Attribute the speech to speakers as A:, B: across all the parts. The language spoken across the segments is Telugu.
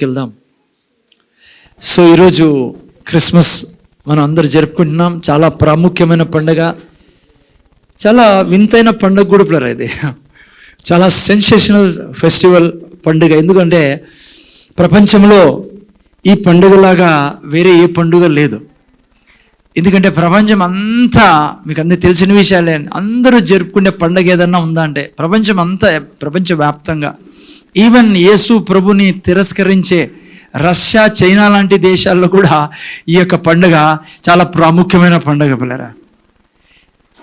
A: వెళ్దాం. సో ఈరోజు క్రిస్మస్ మనం అందరు జరుపుకుంటున్నాం. చాలా ప్రాముఖ్యమైన పండుగ, చాలా వింతైన పండుగ కూడా ప్లర్ ఇది. చాలా సెన్సేషనల్ ఫెస్టివల్ పండుగ. ఎందుకంటే ప్రపంచంలో ఈ పండుగలాగా వేరే ఏ పండుగ లేదు. ఎందుకంటే ప్రపంచం అంతా మీకు అందరికి తెలిసిన విషయాలే. అందరూ జరుపుకునే పండుగ ఏదన్నా ఉందా అంటే ప్రపంచం అంతా, ప్రపంచవ్యాప్తంగా ఈవెన్ యేసు ప్రభుని తిరస్కరించే రష్యా, చైనా లాంటి దేశాల్లో కూడా ఈ యొక్క పండుగ చాలా ప్రాముఖ్యమైన పండుగ పిల్లరా.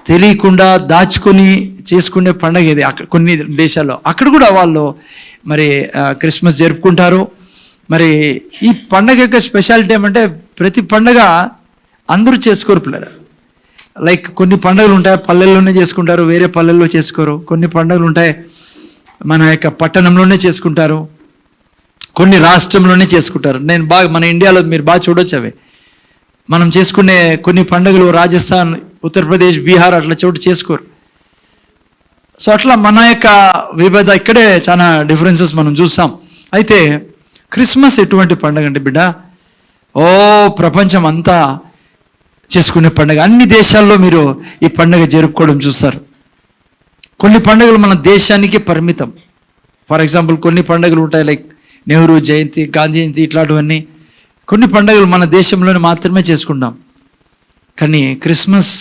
A: తెలియకుండా దాచుకొని చేసుకునే పండుగ ఇది. కొన్ని దేశాల్లో అక్కడ కూడా వాళ్ళు మరి క్రిస్మస్ జరుపుకుంటారు. మరి ఈ పండుగ యొక్క స్పెషాలిటీ ఏమంటే ప్రతి పండుగ అందరూ చేసుకోరు పిల్లరా. లైక్ కొన్ని పండుగలు ఉంటాయి పల్లెల్లోనే చేసుకుంటారు, వేరే పల్లెల్లో చేసుకోరు. కొన్ని పండుగలు ఉంటాయి మన యొక్క పట్టణంలోనే చేసుకుంటారు, కొన్ని రాష్ట్రంలోనే చేసుకుంటారు. మన ఇండియాలో మీరు బాగా చూడొచ్చు అవి. మనం చేసుకునే కొన్ని పండుగలు రాజస్థాన్, ఉత్తరప్రదేశ్, బీహార్ అట్లా చోటు చేసుకోరు. సో అట్లా మన యొక్క వివిధ ఇక్కడే చాలా డిఫరెన్సెస్ మనం చూస్తాం. అయితే క్రిస్మస్ ఎటువంటి పండుగ అంటే బిడ్డ, ప్రపంచం అంతా చేసుకునే పండుగ. అన్ని దేశాల్లో మీరు ఈ పండుగ జరుపుకోవడం చూస్తారు. కొన్ని పండుగలు మన దేశానికి పరిమితం. ఫర్ ఎగ్జాంపుల్ కొన్ని పండుగలు ఉంటాయి లైక్ నెహ్రూ జయంతి, గాంధీ జయంతి, ఇట్లాంటివన్నీ కొన్ని పండుగలు మన దేశంలోనే మాత్రమే చేసుకుంటాం. కానీ క్రిస్మస్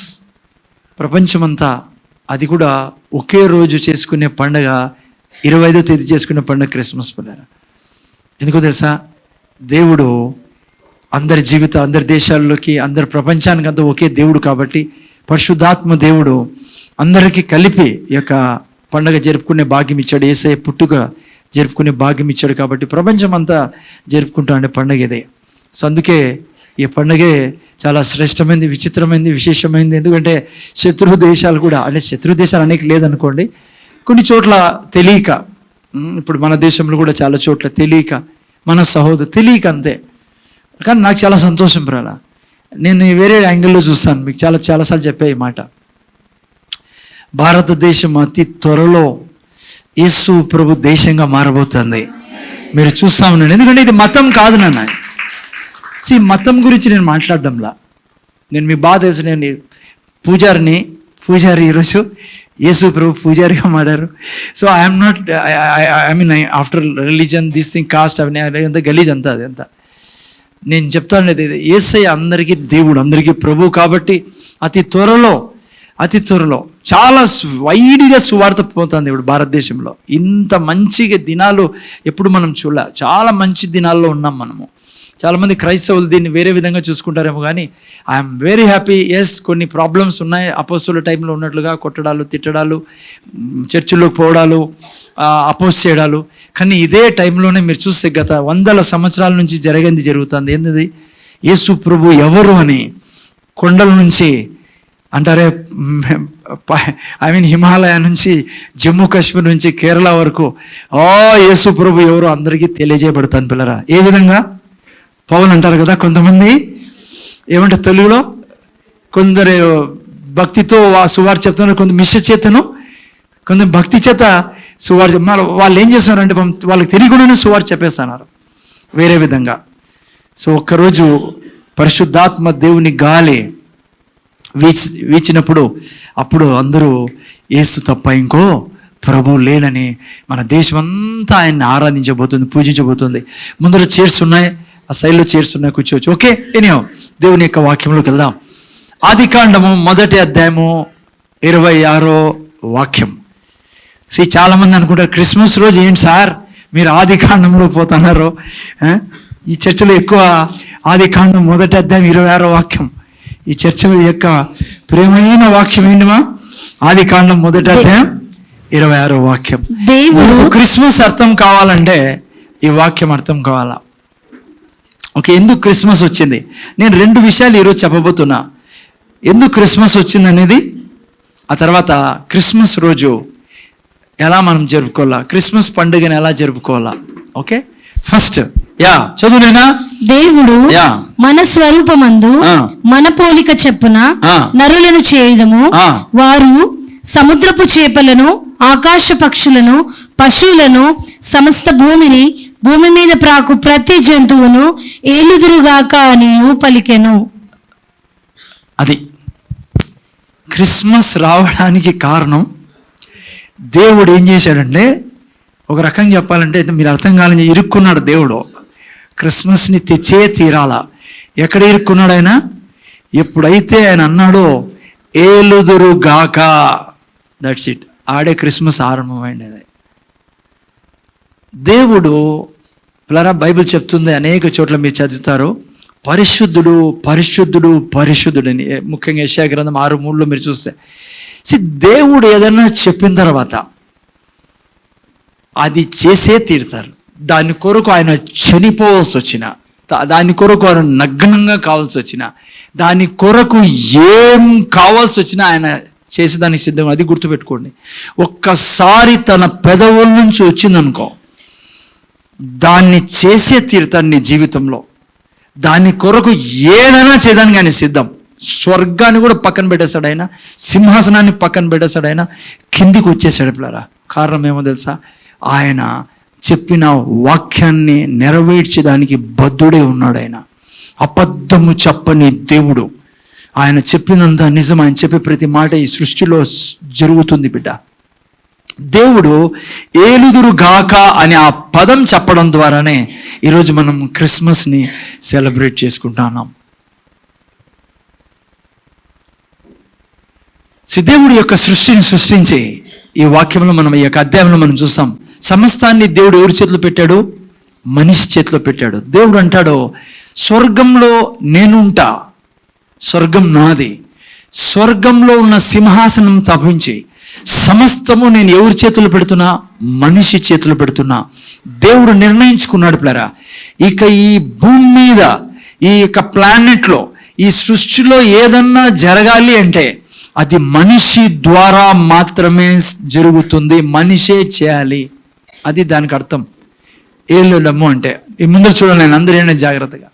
A: ప్రపంచమంతా అది కూడా ఒకే రోజు చేసుకునే పండుగ. 25వ తేదీ చేసుకునే పండుగ క్రిస్మస్ పండుగ. ఎందుకో తెలుసా? దేవుడు అందరి జీవితం, అందరి దేశాల్లోకి, అందరి ప్రపంచానికి అంతా ఒకే దేవుడు కాబట్టి పరిశుద్ధాత్మ దేవుడు అందరికీ కలిపి ఈ యొక్క పండుగ జరుపుకునే భాగ్యం ఇచ్చాడు. యేసయ్య పుట్టుక జరుపుకునే భాగ్యం ఇచ్చాడు కాబట్టి ప్రపంచం అంతా జరుపుకుంటా ఉండే పండుగ ఇదే. సో అందుకే ఈ పండుగే చాలా శ్రేష్టమైనది, విచిత్రమైనది, విశేషమైనది. ఎందుకంటే శత్రు దేశాలు కూడా, అంటే శత్రు దేశాలు అనేక లేదనుకోండి, కొన్ని చోట్ల తెలియక, ఇప్పుడు మన దేశంలో కూడా చాలా చోట్ల తెలియక, మన సహోదరు తెలియక అంతే. కానీ నాకు చాలా సంతోషం రాలా. నేను వేరే యాంగిల్లో చూస్తాను. మీకు చాలాసార్లు చెప్పే ఈ మాట. భారతదేశం అతి త్వరలో యేసు ప్రభు దేశంగా మారబోతుంది. మీరు చూస్తా ఉన్నాను. ఎందుకంటే ఇది మతం కాదు నాన్న. మతం గురించి నేను మాట్లాడడంలా. నేను మీ బాధ తెలుసు. నేను పూజారి ఈరోజు యేసు ప్రభు పూజారిగా మారారు. So I'm not, I mean after religion this thing cost అవన్నీ అంత గలీజ్ అంతా అది అంతా. నేను చెప్తాను లేదు, యేసయ్య అందరికీ దేవుడు, అందరికీ ప్రభు కాబట్టి అతి త్వరలో చాలా వైడ్గా సువార్త పోతుంది ఇప్పుడు భారతదేశంలో. ఇంత మంచిగా దినాలు ఎప్పుడు మనం చూడలే. చాలా మంచి దినాల్లో ఉన్నాం మనము. చాలామంది క్రైస్తవులు దీన్ని వేరే విధంగా చూసుకుంటారేమో, కానీ ఐఎమ్ వెరీ హ్యాపీ. ఎస్, కొన్ని ప్రాబ్లమ్స్ ఉన్నాయి. అపోస్తుల టైంలో ఉన్నట్లుగా కొట్టడాలు, తిట్టడాలు, చర్చిలోకి పోవడాలు, అపోజ్ చేయడాలు. కానీ ఇదే టైంలోనే మీరు చూస్తే గత 100 సంవత్సరాల నుంచి జరుగుతుంది. ఏంటిది? యేసు ప్రభు ఎవరు అని కొండల నుంచి అంటారే, ఐ మీన్ హిమాలయ నుంచి, జమ్మూ కాశ్మీర్ నుంచి కేరళ వరకు యేసు ప్రభు ఎవరు అందరికీ తెలియజేయబడుతుంది పిల్లరా. ఏ విధంగా? పౌలు అంటారు కదా, కొంతమంది ఏమంటే తెలుగులో కొందరు భక్తితో సువార్త చెప్తున్నారు, కొంత మిష చేతను, కొంత భక్తి చేత సువార్త. వాళ్ళు ఏం చేస్తున్నారంటే వాళ్ళకి తెలియకుండానే సువార్త చెప్పేస్తున్నారు వేరే విధంగా. సో ఒక్కరోజు పరిశుద్ధాత్మ దేవుని గాలి వీచినప్పుడు అప్పుడు అందరూ యేసు తప్ప ఇంకో ప్రభువు లేడని మన దేశం అంతా ఆయన్ని ఆరాధించబోతుంది, పూజించబోతుంది. ముందర చైర్స్ ఉన్నాయి, ఆ సైడ్లో చైర్స్ ఉన్నాయి, కూర్చోవచ్చు. ఓకే, ఎనియో దేవుని యొక్క వాక్యంలోకి వెళ్దాం. ఆదికాండము 1వ అధ్యాయము 26వ వాక్యం. చాలామంది అనుకుంటారు క్రిస్మస్ రోజు ఏంటి సార్ మీరు ఆదికాండంలో పోతున్నారు? ఈ చర్చలో ఎక్కువ ఆదికాండం 1వ అధ్యాయం 26వ వాక్యం. ఈ చర్చల యొక్క ప్రేమైన వాక్యం ఏంటిమా? ఆదికాండం 1వ అధ్యాయం 26వ వాక్యం. దేవుడు క్రిస్మస్ అర్థం కావాలంటే ఈ వాక్యం అర్థం కావాలా. ఓకే, ఎందుకు క్రిస్మస్ వచ్చింది? నేను 2 విషయాలు ఈరోజు చెప్పబోతున్నా. ఎందుకు క్రిస్మస్ వచ్చింది అనేది, ఆ తర్వాత క్రిస్మస్ రోజు ఎలా మనం జరుపుకోవాలా, క్రిస్మస్ పండుగను ఎలా జరుపుకోవాలా. Okay, first చదువునేనా? దేవుడు
B: మన స్వరూపమందు మన పోలిక చెప్పున నరులను చేయుదము, వారు సముద్రపు చేపలను, ఆకాశ పక్షులను, పశువులను, సమస్త భూమిని భూమి మీద ప్రాకు ప్రతి జంతువును ఏలుదురుగాక అనియు పలికెను.
A: అది క్రిస్మస్ రావడానికి కారణం. దేవుడు ఏం చేశాడంటే, ఒక రకంగా చెప్పాలంటే మీరు అర్థం కాలని ఇరుక్కున్నాడు దేవుడు. క్రిస్మస్ని తెచ్చే తీరాల. ఎక్కడ ఇరుక్కున్నాడు ఆయన? ఎప్పుడైతే ఆయన అన్నాడో ఏలుదురుగాక, దట్స్ ఇట్, ఆడే క్రిస్మస్ ఆరంభమైంది. అది దేవుడు పిల్లరా, బైబిల్ చెప్తుంది, అనేక చోట్ల మీరు చదువుతారు, పరిశుద్ధుడు పరిశుద్ధుడు పరిశుద్ధుడని. ముఖ్యంగా యెషయా గ్రంథం 6:3 మీరు చూస్తే, దేవుడు ఏదైనా చెప్పిన తర్వాత అది చేసే తీరుతారు. దాని కొరకు ఆయన చనిపోవాల్సి వచ్చిన, దాని కొరకు ఆయన నగ్నంగా కావాల్సి వచ్చిన, దాని కొరకు ఏం కావాల్సి వచ్చినా ఆయన చేసేదానికి సిద్ధం. అది గుర్తుపెట్టుకోండి. ఒక్కసారి తన పెదవుల నుంచి వచ్చిందనుకో, దాన్ని చేసే తీరుతాడు నీ జీవితంలో. దాని కొరకు ఏదైనా చేయడానికి ఆయన సిద్ధం. స్వర్గాన్ని కూడా పక్కన పెట్టేశాడు ఆయన, సింహాసనాన్ని పక్కన పెట్టేశాడు ఆయన, కిందికి వచ్చేసాడు పిల్లరా. కారణం ఏమో తెలుసా? ఆయన చెప్పిన వాక్యాన్ని నెరవేర్చేదానికి బద్ధుడే ఉన్నాడు ఆయన. అబద్ధము చెప్పని దేవుడు. ఆయన చెప్పినంత నిజం. ఆయన చెప్పే ప్రతి మాట ఈ సృష్టిలో జరుగుతుంది బిడ్డ. దేవుడు ఏలుదురుగాక అని ఆ పదం చెప్పడం ద్వారానే ఈరోజు మనం క్రిస్మస్ని సెలబ్రేట్ చేసుకుంటున్నాం. దేవుడి యొక్క సృష్టిని సృష్టించి ఈ వాక్యంలో మనం, ఈ యొక్క అధ్యాయంలో మనం చూస్తాం, సమస్తాన్ని దేవుడు ఎవరి చేతిలో పెట్టాడు? మనిషి చేతిలో పెట్టాడు. దేవుడు అంటాడు, స్వర్గంలో నేనుంటా, స్వర్గం నాది. స్వర్గంలో ఉన్న సింహాసనం తప్పించి సమస్తము నేను ఎవరి చేతులు పెడుతున్నా? మనిషి చేతులు పెడుతున్నా. దేవుడు నిర్ణయించుకున్నాడు పిల్లరా, ఇక ఈ భూమి మీద, ఈ యొక్క ప్లానెట్లో, ఈ సృష్టిలో ఏదన్నా జరగాలి అంటే అది మనిషి ద్వారా మాత్రమే జరుగుతుంది. మనిషే చేయాలి. అది దానికి అర్థం. ఏలులము అంటే ఈ ముందర చూడాలి, నేను అందరూ ఏంటంటే జాగ్రత్తగా.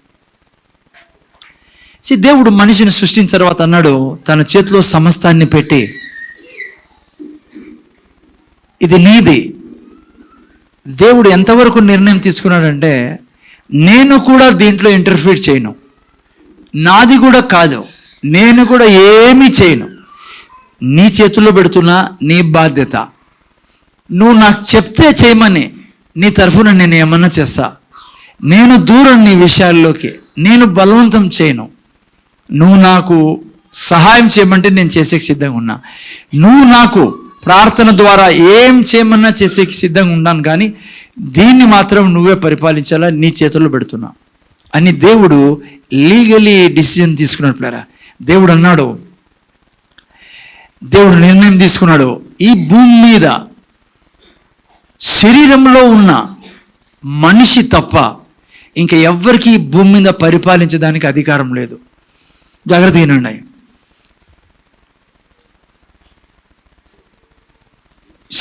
A: దేవుడు మనిషిని సృష్టించిన తర్వాత అన్నాడు, తన చేతిలో సమస్తాన్ని పెట్టి, ఇది నీది. దేవుడు ఎంతవరకు నిర్ణయం తీసుకున్నాడంటే, నేను కూడా దీంట్లో ఇంటర్ఫీర్ చేయను, నాది కూడా కాదు, నేను కూడా ఏమీ చేయను, నీ చేతుల్లో పెడుతున్నా, నీ బాధ్యత. నువ్వు నాకు చెప్తే చేయమని నీ తరఫున నేను ఏమన్నా చేస్తా. నేను దూరం నీ విషయాల్లోకి, నేను బలవంతం చేయను. నువ్వు నాకు సహాయం చేయమంటే నేను చేసేకి సిద్ధంగా ఉన్నా. నువ్వు నాకు ప్రార్థన ద్వారా ఏం చేయమన్నా చేసేకి సిద్ధంగా ఉన్నాను, కానీ దీన్ని మాత్రం నువ్వే పరిపాలించాలా, నీ చేతుల్లో పెడుతున్నా అని దేవుడు లీగలీ డిసిజన్ తీసుకున్నాడు పిల్లరా. దేవుడు అన్నాడు, దేవుడు నిర్ణయం తీసుకున్నాడు, ఈ భూమి మీద శరీరంలో ఉన్న మనిషి తప్ప ఇంకా ఎవ్వరికి ఈ భూమి మీద పరిపాలించడానికి అధికారం లేదు. జాగ్రత్త వినండి.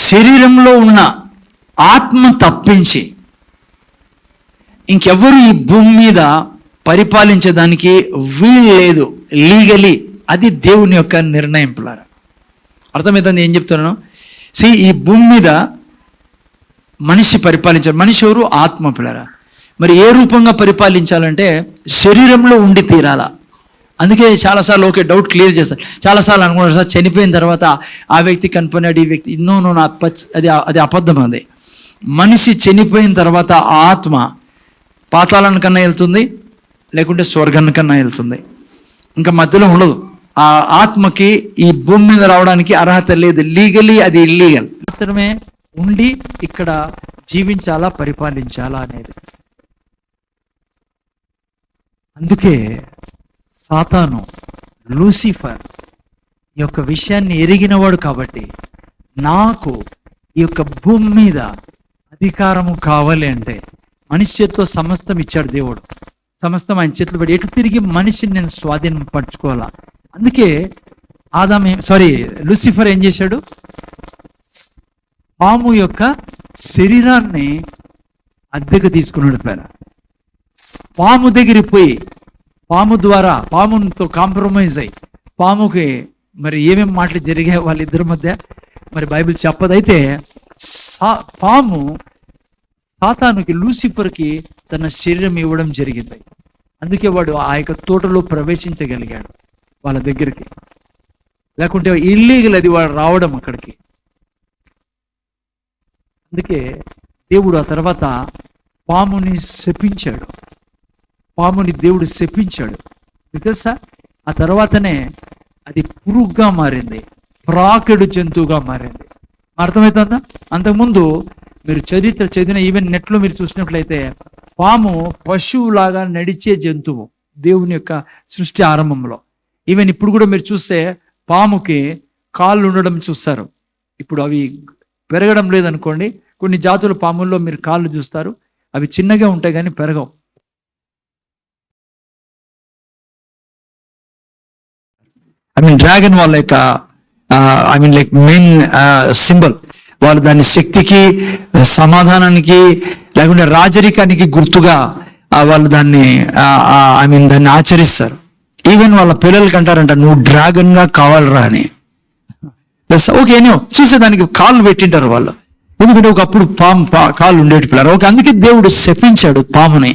A: శరీరంలో ఉన్న ఆత్మ తప్పించి ఇంకెవ్వరు ఈ భూమి మీద పరిపాలించడానికి వీలు లేదు లీగలీ. అది దేవుని యొక్క నిర్ణయం పిల్లరా. అర్థమవుతుంది ఏం చెప్తున్నాను? ఈ భూమి మీద మనిషి పరిపాలించాలి. మనిషి ఎవరు? ఆత్మ పిల్లరా. మరి ఏ రూపంగా పరిపాలించాలంటే శరీరంలో ఉండి తీరాల. అందుకే చాలాసార్లు ఓకే డౌట్ క్లియర్ చేస్తారు. చాలాసార్లు అనుకున్నారు, సార్ చనిపోయిన తర్వాత ఆ వ్యక్తి కనపడినాడు, ఈ వ్యక్తి అది అబద్ధం. అది మనిషి చనిపోయిన తర్వాత ఆ ఆత్మ పాతాళానికన్నా వెళ్తుంది, లేకుంటే స్వర్గానికన్నా వెళ్తుంది, ఇంకా మధ్యలో ఉండదు. ఆ ఆత్మకి ఈ భూమి మీద రావడానికి అర్హత లేదు. లీగలీ అది ఇల్లీగల్. మాత్రమే ఉండి ఇక్కడ జీవించాలా, పరిపాలించాలా అనేది. అందుకే సాతాను, లూసిఫర్ ఈ యొక్క విషయాన్ని ఎరిగినవాడు కాబట్టి, నాకు ఈ యొక్క భూమి మీద అధికారము కావాలి అంటే మనిషి చేతిలో సమస్తం ఇచ్చాడు దేవుడు. సమస్తం ఆయన చేతిలో పెట్టి ఎటు తిరిగి మనిషిని నేను స్వాధీనం పరచుకోవాలా. అందుకే లూసిఫర్ ఏం చేశాడు? పాము యొక్క శరీరాన్ని అద్దెకు తీసుకున్నాడు. పాము దగ్గరికి పోయి పాము ద్వారా, పాముతో కాంప్రమైజ్ అయ్యి, పాముకి మరి ఏమేమి మాటలు జరిగాయి వాళ్ళిద్దరి మధ్య మరి బైబిల్ చెప్పదైతే, పాము సాతానుకి, లూసిఫర్కి తన శరీరం ఇవ్వడం జరిగింది. అందుకే వాడు ఆ యొక్క తోటలో ప్రవేశించగలిగాడు వాళ్ళ దగ్గరికి. లేకుంటే ఇల్లీగల్ అది వాడు రావడం అక్కడికి. అందుకే దేవుడు ఆ తర్వాత పాముని శపించాడు. పాముని దేవుడు శపించాడు. మీకు తెలుసా? ఆ తర్వాతనే అది పురుగుగా మారింది, ప్రాకెడు జంతువుగా మారింది. అర్థమవుతుందా? అంతకుముందు మీరు చరిత్ర చదివిన, ఈవెన్ నెట్లో మీరు చూసినట్లయితే పాము పశువులాగా నడిచే జంతువు దేవుని యొక్క సృష్టి ఆరంభంలో. ఈవెన్ ఇప్పుడు కూడా మీరు చూస్తే పాముకి కాళ్ళు ఉండడం చూస్తారు. ఇప్పుడు అవి పెరగడం లేదనుకోండి. కొన్ని జాతుల పాముల్లో మీరు కాళ్ళు చూస్తారు, అవి చిన్నగా ఉంటాయి కానీ పెరగవు. డ్రాగన్ వాళ్ళ యొక్క లైక్ మెయిన్ సింబల్. వాళ్ళు దాని శక్తికి, సమాధానానికి, లేకుంటే రాజరికానికి గుర్తుగా వాళ్ళు దాన్ని దాన్ని ఆచరిస్తారు. ఈవెన్ వాళ్ళ పిల్లలకి అంటారంట, నువ్వు డ్రాగన్ గా కావాలరా అని. ఓకే, చూసేదానికి కాళ్ళు పెట్టింటారు వాళ్ళు, ఎందుకంటే ఒకప్పుడు పాము కాళ్ళు ఉండేటి పిల్లలు. ఓకే, అందుకే దేవుడు శపించాడు పాముని.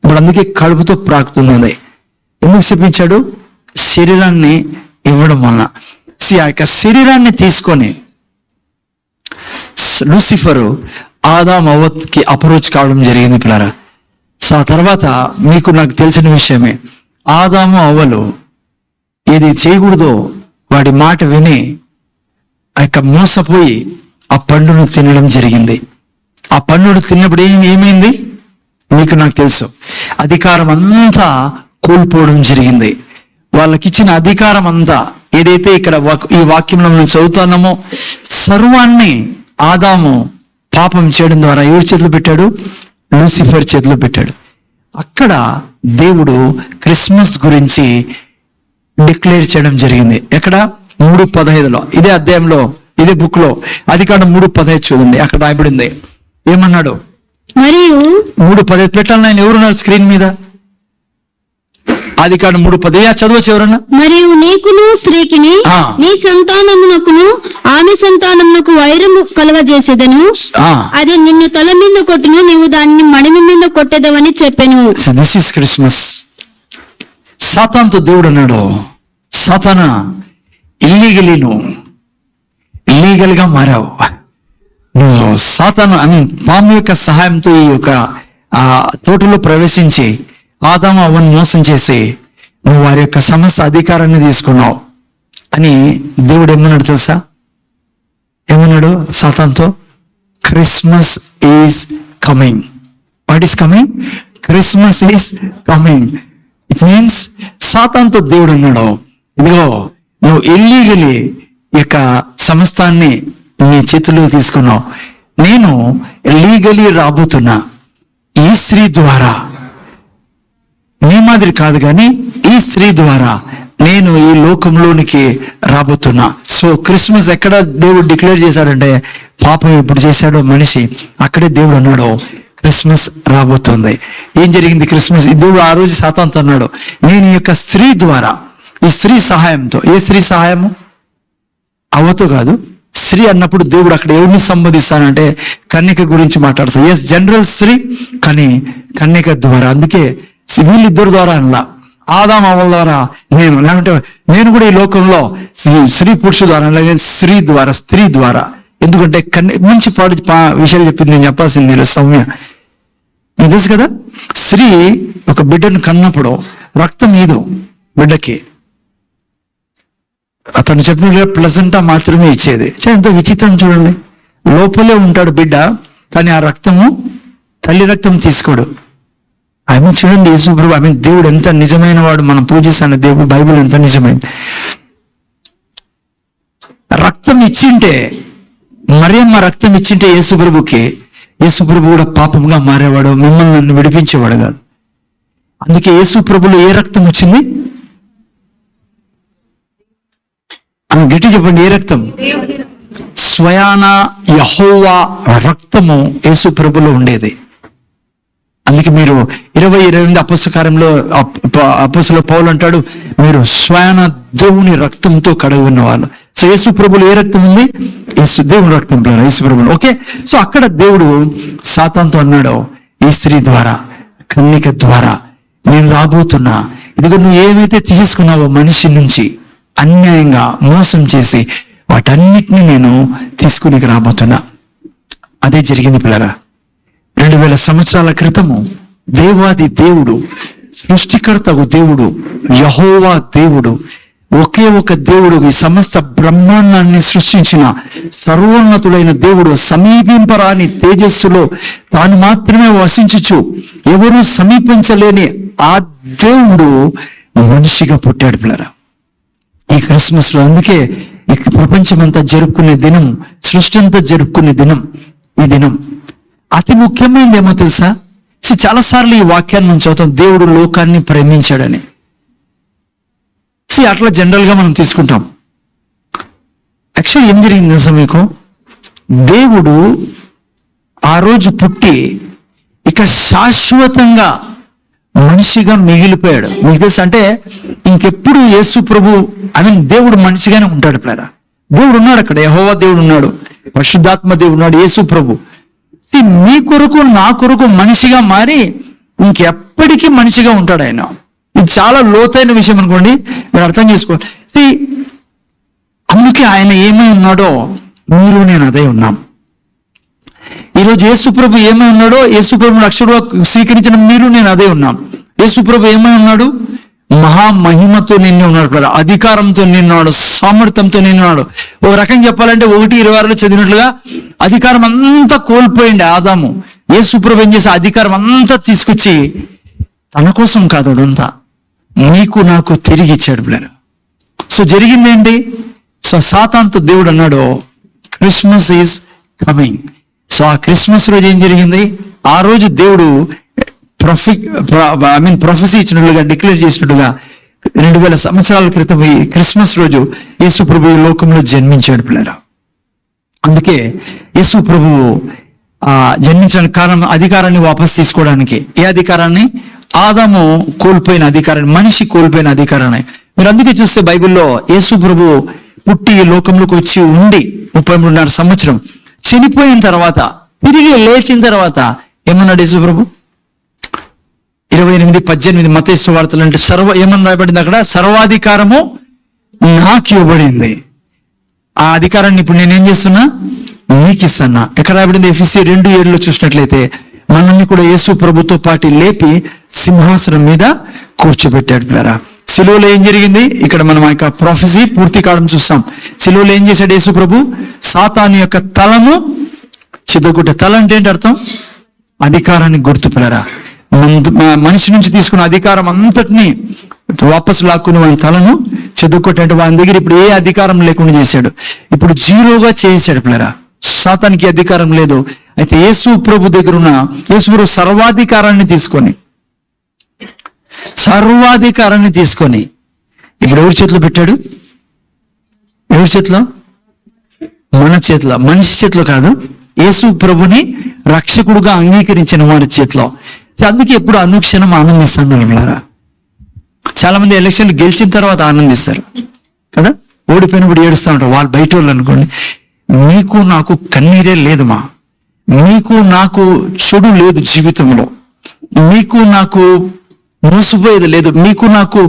A: ఇప్పుడు అందుకే కడుపుతో ప్రాకుతున్నది. ఎందుకు శపించాడు? శరీరాన్ని ఇవ్వడం వలన. ఆ యొక్క శరీరాన్ని తీసుకొని లూసిఫరు ఆదాం అవ్వకి అప్రోచ్ కావడం జరిగింది పిల్లరా. సో ఆ తర్వాత మీకు నాకు తెలిసిన విషయమే, ఆదాము అవ్వలు ఏది చేయకూడదో వాడి మాట విని ఆ యొక్క మోసపోయి ఆ పండును తినడం జరిగింది. ఆ పండును తిన్నప్పుడు ఏమైంది మీకు నాకు తెలుసు, అధికారం అంతా కోల్పోవడం జరిగింది. వాళ్ళకిచ్చిన అధికారం అంతా ఏదైతే ఇక్కడ ఈ వాక్యంలో మనం చదువుతున్నామో, సర్వాన్ని ఆదాము పాపం చేయడం ద్వారా ఎవరి చేతిలో పెట్టాడు? లూసిఫర్ చేతిలో పెట్టాడు. అక్కడ దేవుడు క్రిస్మస్ గురించి డిక్లేర్ చేయడం జరిగింది. ఎక్కడ? 3:15లో, ఇదే అధ్యాయంలో, ఇదే బుక్ లో ఆదికాండం 3:15 చూడండి. అక్కడ రాయబడింది ఏమన్నాడు?
B: మరియు
A: 3:15 పెట్టాలి. ఆయన ఎవరున్నారు స్క్రీన్ మీద? ఆదికాండం 3:15 చదవచ్చు ఎవరన్నా?
B: మరియు నీకును స్త్రీకిని నీ సంతానమునకును ఆమె సంతానమునకు వైరము కలుగజేసేదను, అది నిన్ను తల మీద కొట్టును, నీవు దాన్ని మడిమ మీద కొట్టేదవని చెప్పెను.
A: This is Christmas. సాతానుతో దేవుడు అన్నాడు, సాతానా, ఇల్లీగల్ గా మారావు నువ్వు. సాతాను పాము యొక్క సహాయంతో ఈ యొక్క తోటలో ప్రవేశించి ఆదాము అవ్వను మోసం చేసి నువ్వు వారి యొక్క సమస్త అధికారాన్ని తీసుకున్నావు అని దేవుడు ఏమన్నాడు తెలుసా? ఏమన్నాడు సాతానుతో? Christmas is coming. What is coming? Christmas is coming. It means సాతానుతో దేవుడు అన్నాడు, ఇదిగో నువ్వు ఇల్లీగలీ యొక్క సమస్తాన్ని నీ చేతుల్లో తీసుకున్నావు, నేను లీగలీ రాబోతున్నా. ఈ స్త్రీ ద్వారా, నీ మాదిరి కాదు కానీ ఈ స్త్రీ ద్వారా నేను ఈ లోకంలోనికి రాబోతున్నా. సో క్రిస్మస్ ఎక్కడ దేవుడు డిక్లేర్ చేశాడంటే, పాపం ఎప్పుడు చేశాడో మనిషి, అక్కడే దేవుడు అన్నాడు క్రిస్మస్ రాబోతుంది. ఏం జరిగింది? క్రిస్మస్ దేవుడు ఆ రోజు సాతానుతో అన్నాడు, నేను ఈ యొక్క స్త్రీ ద్వారా, ఈ స్త్రీ సహాయంతో. ఏ స్త్రీ సహాయము? అవ్వతో కాదు. స్త్రీ అన్నప్పుడు దేవుడు అక్కడ ఎవరిని సంబోధిస్తానంటే కన్యక గురించి మాట్లాడతాడు. ఎస్, జనరల్ స్త్రీ, కానీ కన్యక ద్వారా. అందుకే వీళ్ళిద్దరు ద్వారా అనలా, ఆదాం అవ్వల ద్వారా నేను, లేకుంటే నేను కూడా ఈ లోకంలో స్త్రీ పురుషు ద్వారా, అలాగే స్త్రీ ద్వారా. ఎందుకంటే మంచి విషయాలు చెప్పింది. నేను చెప్పాల్సింది మీరు సౌమ్య, మీకు తెలుసు కదా, స్త్రీ ఒక బిడ్డను కన్నప్పుడు రక్తం ఈదు బిడ్డకి. అతను చెప్పిన ప్లజంటా మాత్రమే ఇచ్చేది. ఎంతో విచిత్రం చూడండి. లోపలే ఉంటాడు బిడ్డ, కానీ ఆ రక్తము, తల్లి రక్తం తీసుకోడు. చూడండి యేసుప్రభు, దేవుడు ఎంత నిజమైన వాడు. మనం పూజిస్తాను దేవుడు, బైబిల్ ఎంత నిజమైంది. రక్తం ఇచ్చింటే, మరియమ్మ రక్తం ఇచ్చింటే యేసుప్రభు కూడా పాపంగా మారేవాడు, మిమ్మల్ని నన్ను విడిపించేవాడు కాదు. అందుకే యేసుప్రభులో ఏ రక్తం వచ్చింది? గట్టి చెప్పండి, ఏ రక్తం? స్వయాన యెహోవా రక్తము యేసుప్రభులో ఉండేది. అందుకే మీరు 20-28 అపొస్తలకార్యంలో అపొస్తలుడైన పౌలు అంటాడు, మీరు స్వయాన దేవుని రక్తంతో కడగబడిన వాళ్ళు. సో యేసు ప్రభులు ఏ రక్తం ఉంది? దేవుడు రక్తం పిల్లరా, యేసు ప్రభులు. ఓకే, సో అక్కడ దేవుడు సాతానుతో అన్నాడు, ఈ స్త్రీ ద్వారా, కన్యక ద్వారా నేను రాబోతున్నా, ఇదిగో నువ్వు ఏవైతే తీసుకున్నావో మనిషి నుంచి అన్యాయంగా మోసం చేసి వాటన్నిటిని నేను తీసుకుని రాబోతున్నా. అదే జరిగింది పిల్లరా. 2000 సంవత్సరాల క్రితము దేవాది దేవుడు, సృష్టికర్తకు దేవుడు, యెహోవా దేవుడు, ఒకే ఒక దేవుడు ఈ సమస్త బ్రహ్మాండాన్ని సృష్టించిన సర్వోన్నతుడైన దేవుడు, సమీపింపరాని తేజస్సులో తాను మాత్రమే వసించుచు ఎవరు సమీపించలేని ఆ దేవుడు మనిషిగా పుట్టాడు పిల్లరా. ఈ క్రిస్మస్ లో అందుకే ఈ ప్రపంచమంతా జరుపుకునే దినం, సృష్టి అంతా జరుపుకునే దినం ఈ దినం. అతి ముఖ్యమైనది ఏమో తెలుసా? చాలా సార్లు ఈ వాక్యాన్ని మనం చదువుతాం, దేవుడు లోకాన్ని ప్రేమించాడని. అట్లా జనరల్ గా మనం తీసుకుంటాం. యాక్చువల్లీ ఏం జరిగింది తెలుసా మీకు? దేవుడు ఆ రోజు పుట్టి ఇక శాశ్వతంగా మనిషిగా మిగిలిపోయాడు. మీకు తెలుసు అంటే ఇంకెప్పుడు యేసు ప్రభు దేవుడు మనిషిగానే ఉంటాడు పిల్లరా. దేవుడు ఉన్నాడు అక్కడ, యెహోవా దేవుడు ఉన్నాడు, పరిశుద్ధాత్మ దేవుడు ఉన్నాడు, యేసు ప్రభు మీ కొరకు నా కొరకు మనిషిగా మారి ఇంకెప్పటికీ మనిషిగా ఉంటాడు ఆయన. ఇది చాలా లోతైన విషయం అనుకోండి, మీరు అర్థం చేసుకోండి. అందుకే ఆయన ఏమై ఉన్నాడో మీరు నేను అదే ఉన్నాం. ఈరోజు యేసు ప్రభు ఏమై ఉన్నాడో, యేసు ప్రభు రక్షకుడుగా స్వీకరించిన మీరు నేను అదే ఉన్నాం. యేసు ప్రభు ఏమై ఉన్నాడు? మహామహిమతో నిన్ను ఉన్నాడు, అధికారంతో నిన్నాడు, సామర్థ్యంతో నిన్నాడు. ఒక రకంగా చెప్పాలంటే 1:26 చదివినట్లుగా అధికారం అంతా కోల్పోయింది ఆదాము. యేసు ప్రభు ఏం చేసి అధికారం అంతా తీసుకొచ్చి తన కోసం కాదు, అదంతా నీకు నాకు తిరిగి ఇచ్చాడు పిల్లలు. సో జరిగింది ఏంటి? సో సాతానుతో దేవుడు అన్నాడు, క్రిస్మస్ ఈజ్ కమింగ్. సో ఆ క్రిస్మస్ రోజు ఏం జరిగింది? ఆ రోజు దేవుడు ప్రొఫెసీ ఇచ్చినట్లుగా, డిక్లేర్ చేసినట్టుగా 2000 సంవత్సరాల క్రితం ఈ క్రిస్మస్ రోజు యేసు ప్రభు ఈ లోకంలో జన్మించాడు పిల్లరా. అందుకే యేసు ప్రభు జన్మించిన కారణం అధికారాన్ని వాపస్ తీసుకోవడానికి. ఏ అధికారాన్ని? ఆదాము కోల్పోయిన అధికారాన్ని, మనిషి కోల్పోయిన అధికారాన్ని. మీరు అందుకే చూస్తే బైబిల్లో యేసు ప్రభు పుట్టి ఈ లోకంలోకి వచ్చి ఉండి 33.5 సంవత్సరం చనిపోయిన తర్వాత తిరిగి లేచిన తర్వాత ఏమన్నాడు యేసు ప్రభు? 28:18 మత్తయి సువార్తలు అంటే ఏమని రాయబడింది అక్కడ? సర్వాధికారము నాకు ఇవ్వబడింది, ఆ అధికారాన్ని ఇప్పుడు నేనేం చేస్తున్నా? మీకు ఇస్తున్నా. ఎక్కడ రాయబడింది? ఎఫెసీ 2:7 చూసినట్లయితే మనల్ని కూడా యేసు ప్రభుతో పాటు లేపి సింహాసనం మీద కూర్చోబెట్టాడు పిల్లరా. సిలువలో ఏం జరిగింది? ఇక్కడ మనం ఆ యొక్క ప్రొఫెసీ పూర్తి కావడం చూస్తాం. సిలువలో ఏం చేశాడు యేసు ప్రభు? సాతాను యొక్క తలను చిదగొట్ట. తల అంటే ఏంటి అర్థం? అధికారాన్ని గుర్తు పిల్లరా. మనిషి నుంచి తీసుకున్న అధికారం అంతటిని వాపస్ లాక్కుని వాని తలను చెదగొట్టే వాని దగ్గర ఇప్పుడు ఏ అధికారం లేకుండా చేశాడు. ఇప్పుడు జీరోగా చేశాడు పిల్లరా. సాతానికి అధికారం లేదు. అయితే యేసు ప్రభు దగ్గర ఉన్న యేసు ప్రభు సర్వాధికారాన్ని తీసుకొని ఇప్పుడు ఎవరి చేతిలో పెట్టాడు? ఎవరి చేతిలో? మన చేతిలో. మనిషి చేతిలో కాదు, యేసు ప్రభుని రక్షకుడుగా అంగీకరించిన వారి చేతిలో. అందుకే ఎప్పుడు అనుక్షణం ఆనందిస్తాను పిల్లరా. చాలా మంది ఎలక్షన్లు గెలిచిన తర్వాత ఆనందిస్తారు కదా, ఓడిపోయినప్పుడు ఏడుస్తూ ఉంటారు. వాళ్ళు బయట వాళ్ళు అనుకోండి. మీకు నాకు కన్నీరే లేదు మా, మీకు నాకు చెడు లేదు జీవితంలో, మీకు నాకు మోసపోయేది లేదు, మీకు నాకు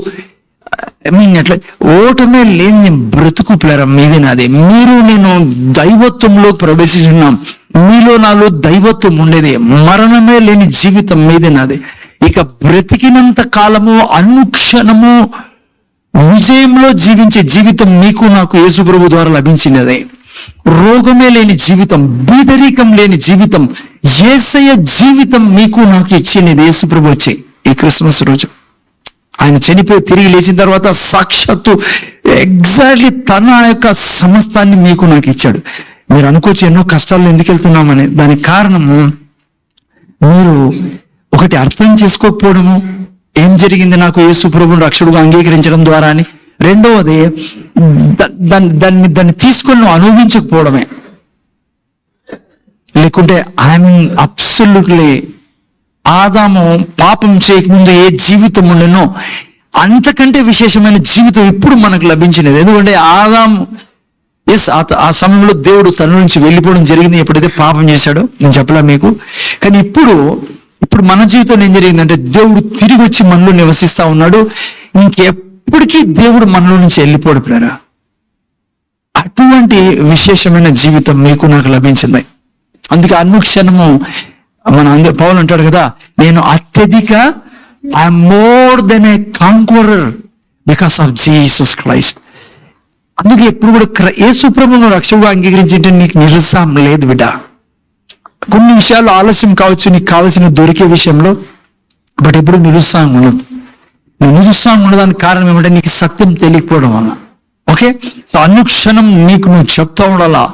A: ఎట్లా ఓటమే లేని బ్రతుకు పిల్లరా మీది నాది. మీరు నేను దైవత్వంలో ప్రవేశిస్తున్నాం, మీలో నాలో దైవత్వం ఉండేది, మరణమే లేని జీవితం మీది నాది. ఇక బ్రతికినంత కాలము అనుక్షణము విజయంలో జీవించే జీవితం మీకు నాకు యేసు ప్రభు ద్వారా లభించినదే. రోగమే లేని జీవితం, బీదరికం లేని జీవితం, యేసయ్య జీవితం మీకు నాకు ఇచ్చినది యేసు ప్రభు వచ్చి ఈ క్రిస్మస్ రోజు. ఆయన చనిపోయి తిరిగి లేచిన తర్వాత సాక్షాత్తు ఎగ్జాక్ట్లీ తన యొక్క సమస్తాన్ని మీకు నాకు ఇచ్చాడు. మీరు అనుకోవచ్చు ఎన్నో కష్టాల్లో ఎందుకు వెళ్తున్నామని. దానికి కారణము మీరు ఒకటి అర్థం చేసుకోకపోవడము, ఏం జరిగింది నాకు యేసు ప్రభువుని రక్షకుడుగా అంగీకరించడం ద్వారా అని. రెండవది దాన్ని తీసుకొని నువ్వు అనుభవించకపోవడమే. లేకుంటే ఐఎమ్ అబ్సల్యూట్లీ ఆదాము పాపం చేయకముందు ఏ జీవితం ఉండేనో అంతకంటే విశేషమైన జీవితం ఇప్పుడు మనకు లభించినది. ఎందుకంటే ఆదాము ఎస్, ఆ సమయంలో దేవుడు తన నుంచి వెళ్ళిపోవడం జరిగింది ఎప్పుడైతే పాపం చేశాడో, నేను చెప్పలే మీకు. కానీ ఇప్పుడు మన జీవితంలో ఏం జరిగిందంటే దేవుడు తిరిగి వచ్చి మనలో నివసిస్తా ఉన్నాడు. ఇంకెప్పటికీ దేవుడు మనలో నుంచి వెళ్ళిపోడు ప్రేరా. అటువంటి విశేషమైన జీవితం మీకు నాకు లభించింది. అందుకే అనుక్షణము పౌలు అంటాడు కదా, నేను అత్యధిక I'm more than A conqueror because of Jesus Christ. అందుకే ఎప్పుడు కూడా యేసు ప్రభువును రక్షకుగా అంగీకరించింటే నీకు నిరుత్సాహం లేదు బిడ్డ. కొన్ని విషయాలు ఆలస్యం కావచ్చు నీకు కావాల్సిన దొరికే విషయంలో, బట్ ఎప్పుడు నిరుత్సాహం ఉండదు. నువ్వు నిరుత్సాహం ఉండడానికి కారణం ఏమంటే నీకు సత్యం తెలియకపోవడం వల్ల. ఓకే, సో అనుక్షణం నీకు నువ్వు చెప్తా ఉండాలా,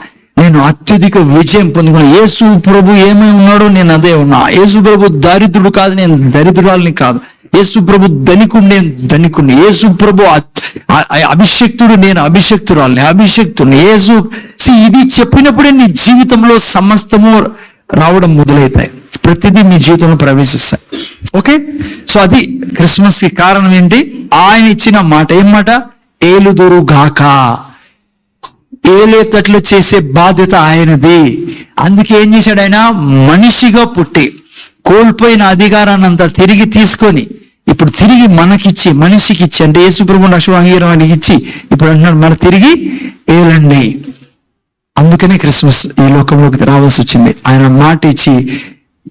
A: నేను అత్యధిక విజయం పొందుకున్నా. యేసు ప్రభు ఏమై ఉన్నాడో నేను అదే ఉన్నా. యేసు ప్రభు దారిద్రుడు కాదు, నేను దరిద్రురాలని కాదు. యేసు ప్రభు ధనికుడు, నేను ధనికుడిని. యేసు ప్రభు అభిషక్తుడు, నేను అభిషక్తురాలని, అభిషక్తుడిని. యేసు ఇది చెప్పినప్పుడే నీ జీవితంలో సమస్తము రావడం మొదలవుతాయి. ప్రతిదీ మీ జీవితంలో ప్రవేశిస్తాయి. ఓకే, సో అది క్రిస్మస్ కి కారణం ఏంటి? ఆయన ఇచ్చిన మాట. ఏం మాట? ఏలుదురు గాక. ఏలేటట్లు చేసే బాధ్యత ఆయనది. అందుకే ఏం చేశాడు ఆయన? మనిషిగా పుట్టి కోల్పోయిన అధికారాన్ని అంతా తిరిగి తీసుకొని ఇప్పుడు తిరిగి మనకిచ్చి, మనిషికి ఇచ్చి, అంటే యేసు ప్రభువుని రక్షకునిగా అంగీకారానికి ఇచ్చి ఇప్పుడు అంటున్నాడు మన తిరిగి ఏలండి. అందుకనే క్రిస్మస్ ఈ లోకంలోకి రావాల్సి వచ్చింది. ఆయన మాట ఇచ్చి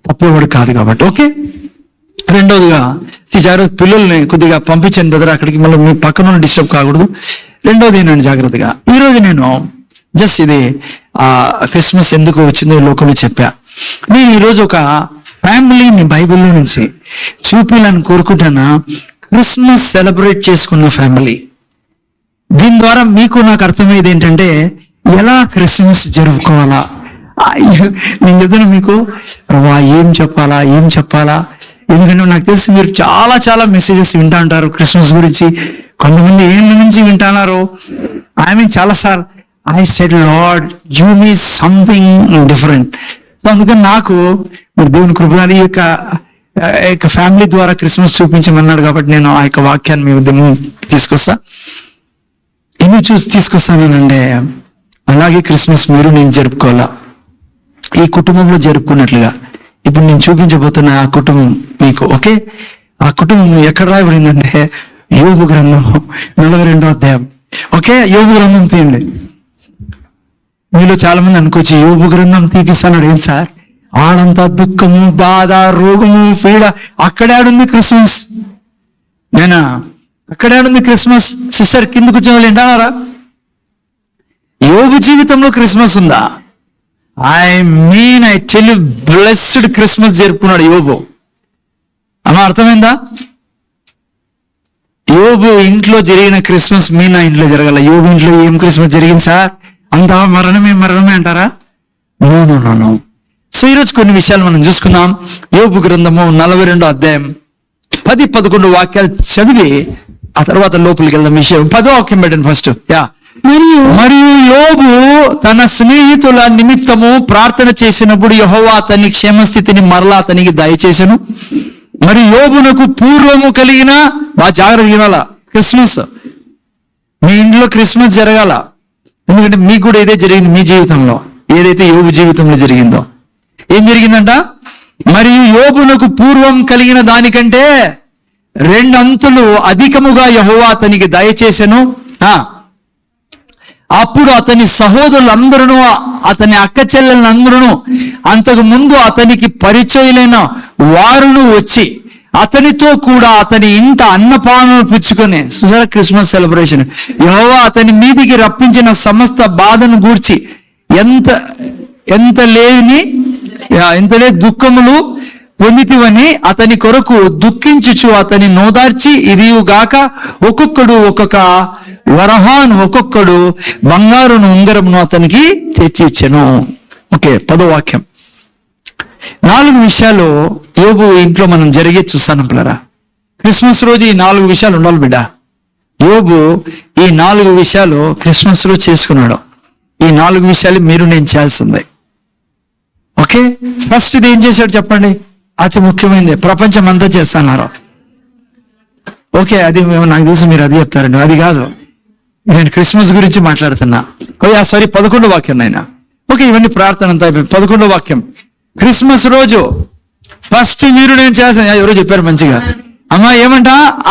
A: తప్పేవాడు కాదు కాబట్టి. ఓకే, రెండోదిగా జాగ్రత్త, పిల్లల్ని కొద్దిగా పంపించండి బ్రదర్ అక్కడికి, మళ్ళీ మీ పక్కన డిస్టర్బ్ కాకూడదు. రెండోది ఏంటంటే జాగ్రత్తగా, ఈరోజు నేను జస్ట్ ఇది క్రిస్మస్ ఎందుకు వచ్చిందో ఈ లోకంలో చెప్పా. నేను ఈరోజు ఒక ఫ్యామిలీని బైబిల్లో నుంచి చూపించాలని కోరుకుంటున్నా. క్రిస్మస్ సెలబ్రేట్ చేసుకున్న ఫ్యామిలీ. దీని ద్వారా మీకు నాకు అర్థమయ్యేది ఏంటంటే ఎలా క్రిస్మస్ జరుపుకోవాలా. నేను చెప్తున్నా మీకు, ఏం చెప్పాలా. ఎందుకంటే నాకు తెలిసి మీరు చాలా చాలా మెసేజెస్ వింటా ఉంటారు క్రిస్మస్ గురించి. కొంతమంది ఏళ్ళ నుంచి వింటున్నారు. ఐ మీన్ చాలాసార్లు I said lord you me something different. So అందుకని నాకు మరి దేవుని కృపణాలు ఈ యొక్క ఫ్యామిలీ ద్వారా క్రిస్మస్ చూపించమన్నాడు కాబట్టి నేను ఆ యొక్క వాక్యాన్ని మీ ఉద్యమం తీసుకొస్తా. ఎందుకు తీసుకొస్తానంటే అలాగే క్రిస్మస్ మీరు నేను జరుపుకోవాలా, ఈ కుటుంబంలో జరుపుకున్నట్లుగా. ఇప్పుడు నేను చూపించబోతున్న ఆ కుటుంబం మీకు. ఓకే, ఆ కుటుంబం ఎక్కడ రాయబడిందంటే యోబు గ్రంథం 42వ అధ్యాయం. ఓకే, యోబు గ్రంథం తీయండి. మీలో చాలా మంది అనుకోవచ్చు యోబు గ్రంథం తీపిస్తాడు ఏం సార్, ఆడంతా దుఃఖము, బాధ, రోగము, పీడ. అక్కడాడుంది క్రిస్మస్. నేనా అక్కడాడుంది క్రిస్మస్. సిస్టర్ కింద కూర్చోవాలి ఏంటారా? యోబు జీవితంలో క్రిస్మస్ ఉందా? I tell you blessed Christmas జరుపుకున్నాడు యోబు. అలా అర్థమైందా? యోబు ఇంట్లో జరిగిన క్రిస్మస్ నా ఇంట్లో జరగాల. యోబు ఇంట్లో ఏం క్రిస్మస్ జరిగింది సార్? అంతా మరణమే అంటారా? నో. సో ఈరోజు కొన్ని విషయాలు మనం చూసుకుందాం. యోబు గ్రంథము 42వ అధ్యాయం 10-11 వాక్యాలు చదివి ఆ తర్వాత లోపలికి వెళ్దాం. విషయం 10వ వాక్యం పెట్టండి ఫస్ట్. మరియు యోబు తన స్నేహితుల నిమిత్తము ప్రార్థన చేసినప్పుడు యెహోవా అతని క్షేమస్థితిని మరలా అతనికి దయచేసెను. మరి యోబునకు పూర్వము కలిగిన, బాగా జాగ్రత్త వినాల, క్రిస్మస్ మీ ఇంట్లో క్రిస్మస్ జరగాల. ఎందుకంటే మీకు కూడా ఇదే జరిగింది మీ జీవితంలో, ఏదైతే యోబు జీవితంలో జరిగిందో. ఏం జరిగిందంట? మరియు యోబునకు పూర్వం కలిగిన దానికంటే 2 అంతులు అధికముగా యెహోవా అతనికి దయచేసెను. అప్పుడు అతని సహోదరులందరూ, అతని అక్క చెల్లెలందరూ, అంతకు ముందు అతనికి పరిచయులైన వారును వచ్చి అతనితో కూడా అతని ఇంట అన్నపానములు పుచ్చుకొని, చూసారా క్రిస్మస్ సెలబ్రేషన్. యెహోవా అతని మీదికి రప్పించిన సమస్త బాధను గూర్చి ఎంత లేని దుఃఖములు పొందితివని అతని కొరకు దుఃఖించుచు అతని నోదార్చి, ఇదియుగాక ఒక్కొక్కడు ఒక్కొక్క వరహాను, ఒక్కొక్కడు బంగారును ఉంగరమును అతనికి తెచ్చి ఇచ్చెను. ఓకే, 10వ వాక్యం. 4 విషయాలు యోబు ఇంట్లో మనం జరిగే చూస్తాను పిల్లరా. క్రిస్మస్ రోజు ఈ 4 విషయాలు ఉండాలి బిడ్డ. యోబు ఈ 4 విషయాలు క్రిస్మస్ లో చేసుకున్నాడు. ఈ 4 విషయాలు మీరు నేను చేయాల్సిందే. ఓకే, ఫస్ట్ ఇది ఏం చేశాడు చెప్పండి? అతి ముఖ్యమైనది, ప్రపంచం అంతా చేస్తున్నారు. ఓకే, అది నాకు తెలిసి మీరు అది చెప్తారండి. అది కాదు, నేను క్రిస్మస్ గురించి మాట్లాడుతున్నా. సారీ 11వ వాక్యం నాయన. ఓకే, ఇవన్నీ ప్రార్థన అంతా అయిపోయింది. 11వ వాక్యం, క్రిస్మస్ రోజు ఫస్ట్ మీరు నేను చేస్తాను. ఎవరో చెప్పారు మంచిగా, అమ్మా ఏమంట,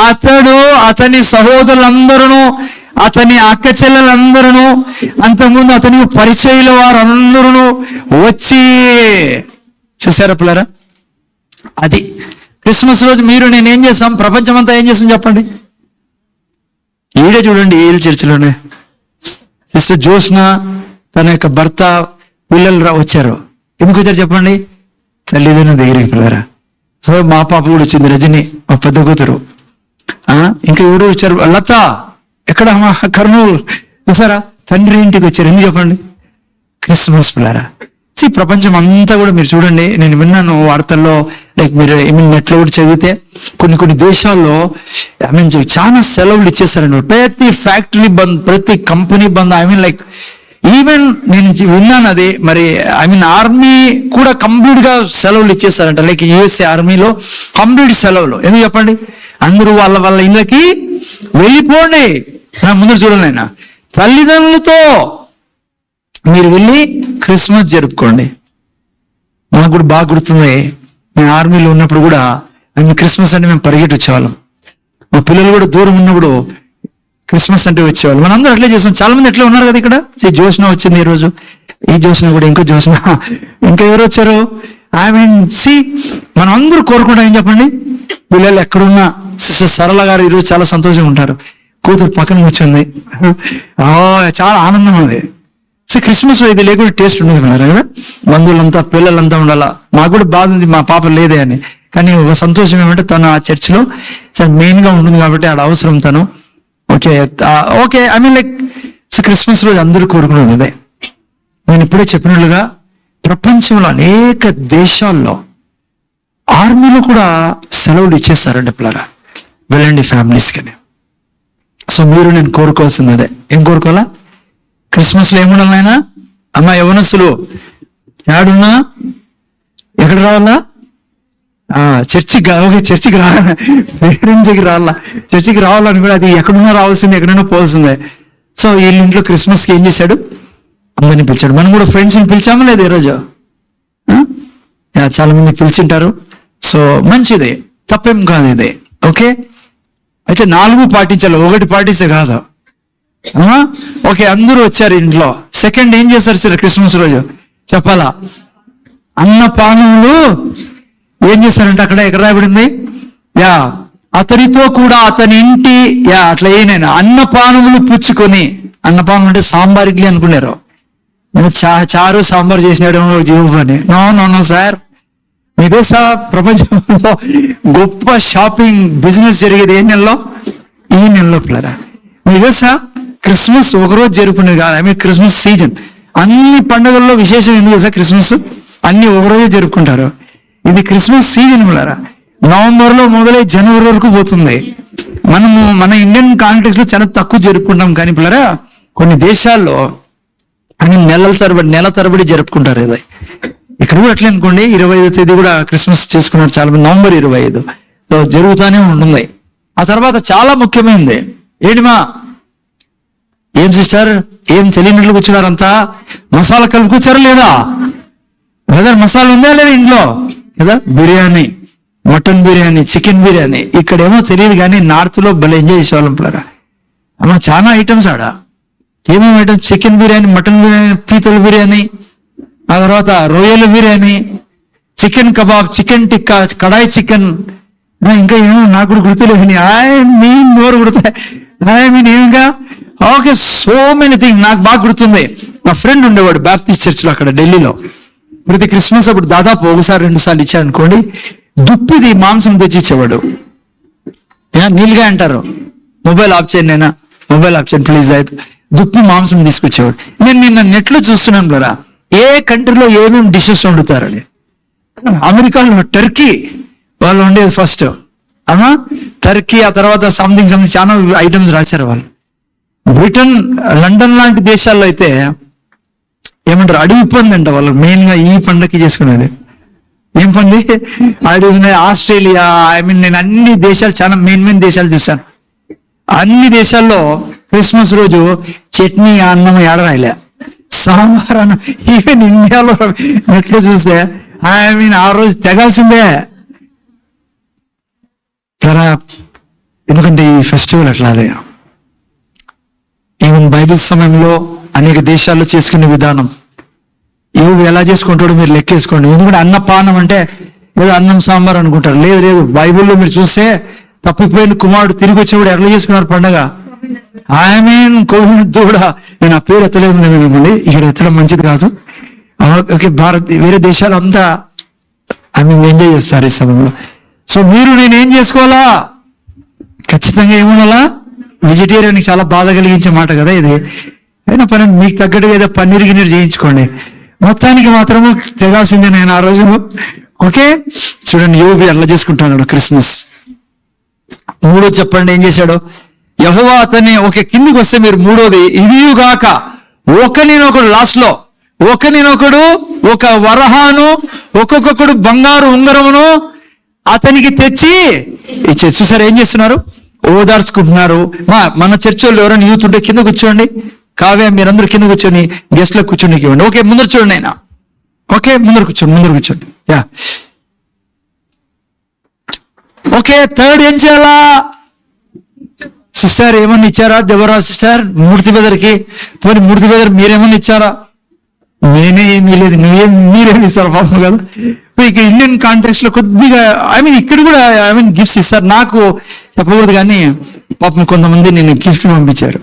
A: అతడు అతని సహోదరులందరూ, అతని అక్క చెల్లెలందరూ, అంతకుముందు అతనికి పరిచయుల వారందరూ వచ్చి, చూసారా పిల్లరా? అది క్రిస్మస్ రోజు మీరు నేను ఏం చేస్తాం, ప్రపంచం అంతా ఏం చేస్తాం చెప్పండి. ఈడే చూడండి, ఏల్ చర్చిలోనే సిస్టర్ జోష్న తన యొక్క భర్త పిల్లలు వచ్చారు. ఎందుకు వచ్చారు చెప్పండి? తల్లిదండ్రుల దగ్గరికి పిల్లరా. సో మా పాప కూడా వచ్చింది, రజని మా పెద్ద కూతురు. ఇంకా ఎవరు వచ్చారు, లత ఎక్కడ, మా కర్నూలు. చూసారా, తండ్రి ఇంటికి వచ్చారు. ఎందుకు చెప్పండి? క్రిస్మస్ పిల్లరా. ప్రపంచం అంతా కూడా మీరు చూడండి, నేను విన్నాను వార్తల్లో, లైక్ మీరు నెట్లో కూడా చదివితే కొన్ని దేశాల్లో చాలా సెలవులు ఇచ్చేస్తారండి. ప్రతి ఫ్యాక్టరీ బంద్, ప్రతి కంపెనీ బంద్. లైక్ ఈవెన్ నేను విన్నాను అది, మరి ఆర్మీ కూడా కంప్లీట్ గా సెలవులు ఇచ్చేస్తారంట. లైక్ యుఎస్ఏ ఆర్మీలో కంప్లీట్ సెలవులు. ఎందుకు చెప్పండి? అందరూ వాళ్ళ ఇళ్ళకి వెళ్ళిపోండి. ముందు చూడండి ఆయన, తల్లిదండ్రులతో మీరు వెళ్ళి క్రిస్మస్ జరుపుకోండి. నాకు కూడా బాగా గుర్తుంది, నేను ఆర్మీలో ఉన్నప్పుడు కూడా క్రిస్మస్ అంటే మేము పరిగెట్టి వచ్చేవాళ్ళం. మా పిల్లలు కూడా దూరం ఉన్నప్పుడు క్రిస్మస్ అంటే వచ్చేవాళ్ళు. మనం అందరూ అట్లే చేస్తాం. చాలా మంది ఎట్లా ఉన్నారు కదా ఇక్కడ. జోష్న వచ్చింది ఈ రోజు, ఈ జోష్న కూడా, ఇంకో జోష్న, ఇంకా ఎవరు వచ్చారు. మనం అందరూ కోరుకుంటాం ఏం చెప్పండి, పిల్లలు ఎక్కడున్నా. సిస్టర్ సరళ గారు ఈరోజు చాలా సంతోషంగా ఉంటారు, కూతురు పక్కన కూర్చుంది, చాలా ఆనందం ఉంది. క్రిస్మస్ లో ఇది లేకుండా టేస్ట్ ఉండదు కదా. బంధువులంతా పిల్లలంతా ఉండాలా. మాకు కూడా బాధ ఉంది, మా పాప లేదే అని. కానీ ఒక సంతోషం ఏమంటే తను ఆ చర్చిలో మెయిన్ గా ఉంటుంది కాబట్టి ఆడ అవసరం తను. ఓకే లైక్ క్రిస్మస్ రోజు అందరూ కోరుకునేది అదే. నేను ఇప్పుడే చెప్పినట్లుగా ప్రపంచంలో అనేక దేశాల్లో ఆర్మీలో కూడా సెలవులు ఇచ్చేస్తారండి పిల్లరా. వెళ్ళండి ఫ్యామిలీస్ కని. సో మీరు నేను కోరుకోవాల్సింది అదే. ఏం కోరుకోవాలా? క్రిస్మస్ లో ఏముండాలి నాయన? అమ్మా యవనస్తులు ఏడున్నా ఎక్కడ రావాలా? చర్చికి రావాలా, పేరెంట్స్కి రావాలా, చర్చికి రావాలని కూడా అది ఎక్కడున్నా రావాల్సిందే, ఎక్కడైనా పోవాల్సిందే. సో వీళ్ళ ఇంట్లో క్రిస్మస్ కి ఏం చేశాడు? అందరినీ పిలిచాడు. మనం కూడా ఫ్రెండ్స్ని పిలిచామా లేదు ఈరోజు? చాలా మంది పిలిచింటారు. సో మంచిదే, తప్పేం కాదు ఇది. ఓకే, అయితే 4 పాటించాలి, 1 పాటిస్తే కాదు. ఓకే, అందరూ వచ్చారు ఇంట్లో. సెకండ్ ఏం చేస్తారు సార్ క్రిస్మస్ రోజు చెప్పాలా? అన్నపానములు ఏం చేస్తారంటే అక్కడ ఎక్కడ రాయబడింది? అతనితో కూడా అతని ఇంటి అట్లా ఏనైనా అన్నపానములు పుచ్చుకొని. అన్నపానం అంటే సాంబార్ ఇడ్లీ అనుకున్నారు. చారు సాంబార్ చేసినాడు జీవని. నో సార్, ఇదే సార్ ప్రపంచంలో గొప్ప షాపింగ్ బిజినెస్ జరిగేది ఏ నెలలో? ఈ నెలలో పిల్లరా. ఇదే సార్ క్రిస్మస్ ఒకరోజు జరుపుకునేది కాదు. Christmas season. అన్ని పండుగల్లో విశేషం ఎందుకు సార్? క్రిస్మస్ అన్ని ఒకరోజే జరుపుకుంటారు. ఇది క్రిస్మస్ సీజన్ పిల్లరా. నవంబర్ లో మొదలై జనవరి వరకు పోతుంది. మన ఇండియన్ కాంటెక్స్ట్ లో చాలా తక్కువ జరుపుకుంటాం. కానీ పిల్లరా కొన్ని దేశాల్లో నెల తరబడి జరుపుకుంటారు. ఇది ఇక్కడ కూడా అట్లే అనుకోండి. 25వ తేదీ కూడా క్రిస్మస్ చేసుకున్నారు చాలా మంది, నవంబర్ 25. సో జరుగుతూనే ఉంటుంది. ఆ తర్వాత చాలా ముఖ్యమైనది ఏంటిమా? ఏం సిస్టర్, ఏం తెలియనట్లు కూర్చున్నారంతా? మసాలా కలిపి కూర్చారా లేదా? బ్రదర్ మసాలా ఉందా లేదా ఇంట్లో కదా? Biryani, mutton biryani, chicken biryani. ఇక్కడేమో తెలియదు కానీ నార్త్ లో భలే ఎంజాయ్ చేసేవాళ్ళం పిల్లరా. అమ్మ చాలా ఐటమ్స్ ఆడ. ఏమేమి items? Chicken biryani, mutton biryani, పీతల బిర్యానీ, ఆ తర్వాత రొయ్యల biryani, chicken kebab, chicken tikka, kadai chicken, ఇంకా ఏమో నాకు కూడా గుర్తులేదు. నోరు గుర్తాయి. ఏమిగా ఓకే, సో మెనీ థింగ్ నాకు బాగా గుర్తుంది. మా ఫ్రెండ్ ఉండేవాడు బాప్టిస్ట్ చర్చ్ లో అక్కడ ఢిల్లీలో. ప్రతి క్రిస్మస్ అప్పుడు దాదాపు 1-2 సార్లు ఇచ్చాడు అనుకోండి. దుప్పిది మాంసం తెచ్చి ఇచ్చేవాడు. నీళ్ళుగా అంటారు. మొబైల్ ఆఫ్ చేయండి, నేనా మొబైల్ ఆఫ్ చేయండి ప్లీజ్. అయితే దుప్పి మాంసం తీసుకొచ్చేవాడు. నేను నిన్న నెట్లో చూస్తున్నాను కదా, ఏ కంట్రీలో ఏమేమి డిషెస్ వండుతారని. అమెరికాలో టర్కీ వాళ్ళు ఉండేది ఫస్ట్. టర్కీ, ఆ తర్వాత సంథింగ్ చాలా ఐటమ్స్ రాశారు వాళ్ళు. బ్రిటన్, లండన్ లాంటి దేశాల్లో అయితే ఏమంటారు, అడవి పంది అంట వాళ్ళు మెయిన్ గా ఈ పండగకి చేసుకునేది. ఏం పంది? అడవి. ఆస్ట్రేలియా, నేను అన్ని దేశాలు, చాలా మెయిన్ దేశాలు చూశాను. అన్ని దేశాల్లో క్రిస్మస్ రోజు చట్నీ అన్నం ఏడరాయలే, సాంబార్ అన్నం. ఈవెన్ ఇండియాలో నెట్లో చూస్తే ఆ రోజు తెగాల్సిందే. ఎందుకంటే ఈ ఫెస్టివల్ అట్లా అదే. ఈవెన్ బైబిల్ సమయంలో అనేక దేశాల్లో చేసుకునే విధానం ఏవి ఎలా చేసుకుంటాడో మీరు లెక్కేసుకోండి. ఎందుకంటే అన్నపానం అంటే ఏదో అన్నం సాంబార్ అనుకుంటారు. లేదు లేదు, బైబిల్లో మీరు చూస్తే తప్పిపోయిన కుమారుడు తిరిగి వచ్చినప్పుడు ఎట్లా చేసుకున్నారు పండగ. కోవిడ్ కూడా నేను ఆ పేరు ఎత్తలేదు మిమ్మల్ని, ఇక్కడ ఎత్తడం మంచిది కాదు. ఓకే, వేరే దేశాలు అంతా ఎంజాయ్ చేస్తారు ఈ సమయంలో. సో మీరు నేనేం చేసుకోవాలా? ఖచ్చితంగా ఏముండాలా? వెజిటేరియన్కి చాలా బాధ కలిగించే మాట కదా ఇది. అయినా పని మీకు తగ్గట్టుగా ఏదో పన్నీర్ గిన్నీరు చేయించుకోండి. మొత్తానికి మాత్రము తెగాల్సిందే నేను ఆ రోజు. ఓకే, చూడండి యోబు అట్లా చేసుకుంటున్నాడు క్రిస్మస్. మూడో చెప్పండి ఏం చేశాడు? యెహోవా అతన్ని, ఓకే కిందికి వస్తే మీరు మూడోది, ఇదిగాక ఒకరినొకడు, లాస్ట్ లో ఒకరినొకడు ఒక వరహాను ఒక్కొక్కడు బంగారు ఉంగరమును అతనికి తెచ్చి ఇచ్చే. చూసారు ఏం చేస్తున్నారు? ఓదార్చుకుంటున్నారు. మన చర్చల్లో ఎవరైనా యూత్ ఉంటే కింద కూర్చోండి. కావ్య మీరందరూ కింద కూర్చొని గెస్ట్లో కూర్చొని ఇవ్వండి. ఓకే, ముందర చూడండి అయినా. ఓకే, ముందర కూర్చోండి. Yeah, okay. థర్డ్ ఏం చేయాలా? సిస్టర్ ఏమన్నా ఇచ్చారా? దేవరాజ్ సిస్టర్ మూర్తి బెదర్కి పోనీ, మూర్తి బెదర్ మీరేమన్నా ఇచ్చారా? నేనే ఏమీ లేదు, మీరేమి ఇస్తారు పాపం కదా. ఇక ఇండియన్ కాంటెక్స్ట్ లో కొద్దిగా ఇక్కడ కూడా గిఫ్ట్స్ ఇస్తారు. నాకు చెప్పకూడదు కానీ పాపం కొంతమంది నేను గిఫ్ట్ పంపించారు.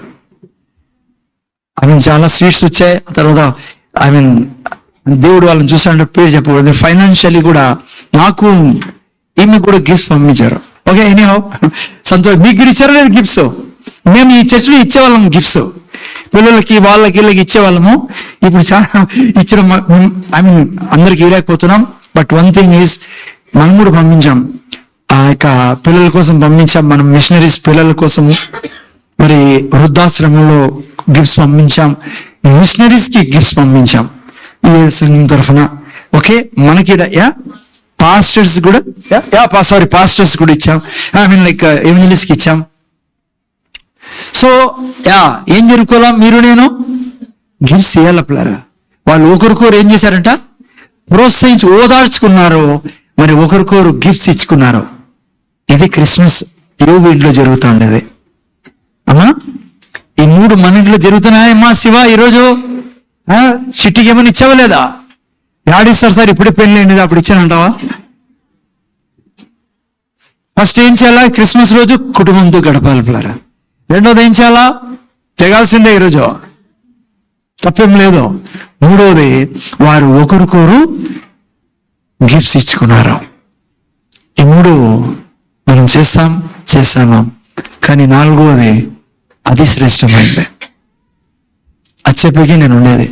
A: చాలా స్వీట్స్ వచ్చాయి. ఆ తర్వాత దేవుడు వాళ్ళని చూస్తానంటే పేరు చెప్పకూడదు. ఫైనాన్షియల్లీ కూడా నాకు ఈమె కూడా గిఫ్ట్స్ పంపించారు. ఓకే, ఎనీహౌ సంతోషం. మీకు ఇచ్చారా లేదు గిఫ్ట్స్? మేము ఈ చర్చిలో ఇచ్చేవాళ్ళం గిఫ్ట్స్, పిల్లలకి వాళ్ళకి వీళ్ళకి ఇచ్చేవాళ్ళము. ఇప్పుడు చాలా ఇచ్చడం అందరికి ఇవ్వలేకపోతున్నాం. బట్ వన్ థింగ్ ఈజ్, మనం కూడా పంపించాం. ఆ యొక్క పిల్లల కోసం పంపించాం. మనం మిషనరీస్ పిల్లల కోసం, మరి వృద్ధాశ్రమంలో గిఫ్ట్స్ పంపించాం, మిషనరీస్ కి గిఫ్ట్స్ పంపించాం ఈ సంఘం తరఫున. ఓకే, మనకి పాస్టర్స్ కూడా పాస్టర్స్ కూడా ఇచ్చాం. లైక్ ఎవంజలిస్ట్ కి ఇచ్చాం. సో ఏం జరుపుకోవాలా? మీరు నేను గిఫ్ట్స్ ఇవ్వాలరా. వాళ్ళు ఒకరికొరు ఏం చేశారంట? ప్రోత్సహించి ఓదార్చుకున్నారు, మరి ఒకరికొరు గిఫ్ట్స్ ఇచ్చుకున్నారు. ఇది క్రిస్మస్ యోబు ఇంట్లో జరుగుతూ ఉండేది. అమ్మా, ఈ మూడు మన ఇంట్లో జరుగుతున్నాయమ్మా. శివ ఈరోజు చిట్టికి ఏమని ఇచ్చావా లేదా? యాడిస్తారు సార్ ఇప్పుడే పెళ్ళి అయింది, అప్పుడు ఇచ్చానంటావా? ఫస్ట్ ఏం చేయాలా? క్రిస్మస్ రోజు కుటుంబంతో గడపాలి పిల్లరా. రెండోది ఏం చేయాలా? తెగాల్సిందే ఈరోజు, తప్పేం లేదు. మూడోది, వారు ఒకరికొరు గిఫ్ట్స్ ఇచ్చుకున్నారు. ఈ మూడు మనం చేస్తాము. కానీ నాలుగోది అతి శ్రేష్టమైంది. అది చెప్పేకి నేను ఉండేది.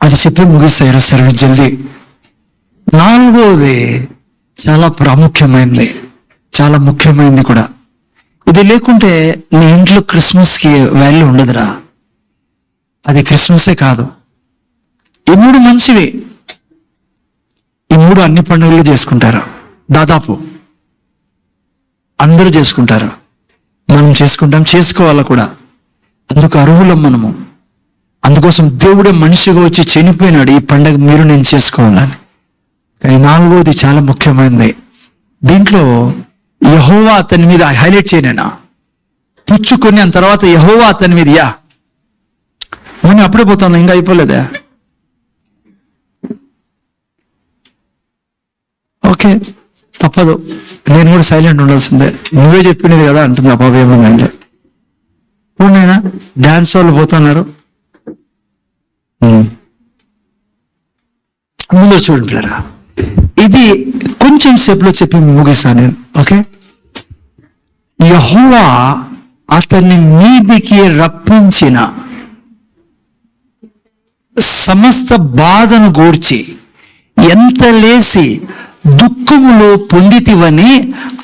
A: అది చెప్పి ముగిస్తాయి సర్వీస్ జల్దీ. నాలుగోది చాలా ప్రాముఖ్యమైనది, చాలా ముఖ్యమైనది కూడా. ఇది లేకుంటే నీ ఇంట్లో క్రిస్మస్కి వాల్యూ ఉండదురా. అది క్రిస్మసే కాదు. ఈ మూడు మంచివి. ఈ మూడు అన్ని పండుగలు చేసుకుంటారు, దాదాపు అందరూ చేసుకుంటారు. మనం చేసుకుంటాం, చేసుకోవాలి కూడా. అందుకు అర్హులం మనము. అందుకోసం దేవుడే మనిషిగా వచ్చి చనిపోయినాడు ఈ పండగ మీరు నేను చేసుకోవాలని. కానీ నాలుగోది చాలా ముఖ్యమైనది. దీంట్లో యెహోవా అతని మీద హైలైట్ చేయనైనా పుచ్చుకొని ఆ తర్వాత యెహోవా అతని మీద నేను అప్పుడే పోతాను, ఇంకా అయిపోలేదా? ఓకే, తప్పదు, నేను కూడా సైలెంట్ ఉండాల్సిందే. నువ్వే చెప్పినది కదా అంటుంది ఆ బాబు. ఏమన్నా పూర్ణైనా డాన్స్ వాళ్ళు పోతున్నారు. ముందు చూడండి పిల్లరా, ఇది కొంచెం సేపులో చెప్పి ముగిస్తాను నేను. ఓకే, యెహోవా అతన్ని మీదికి రప్పించిన సమస్త బాధను గూర్చి ఎంత లేసి దుఃఖములో పొందితివని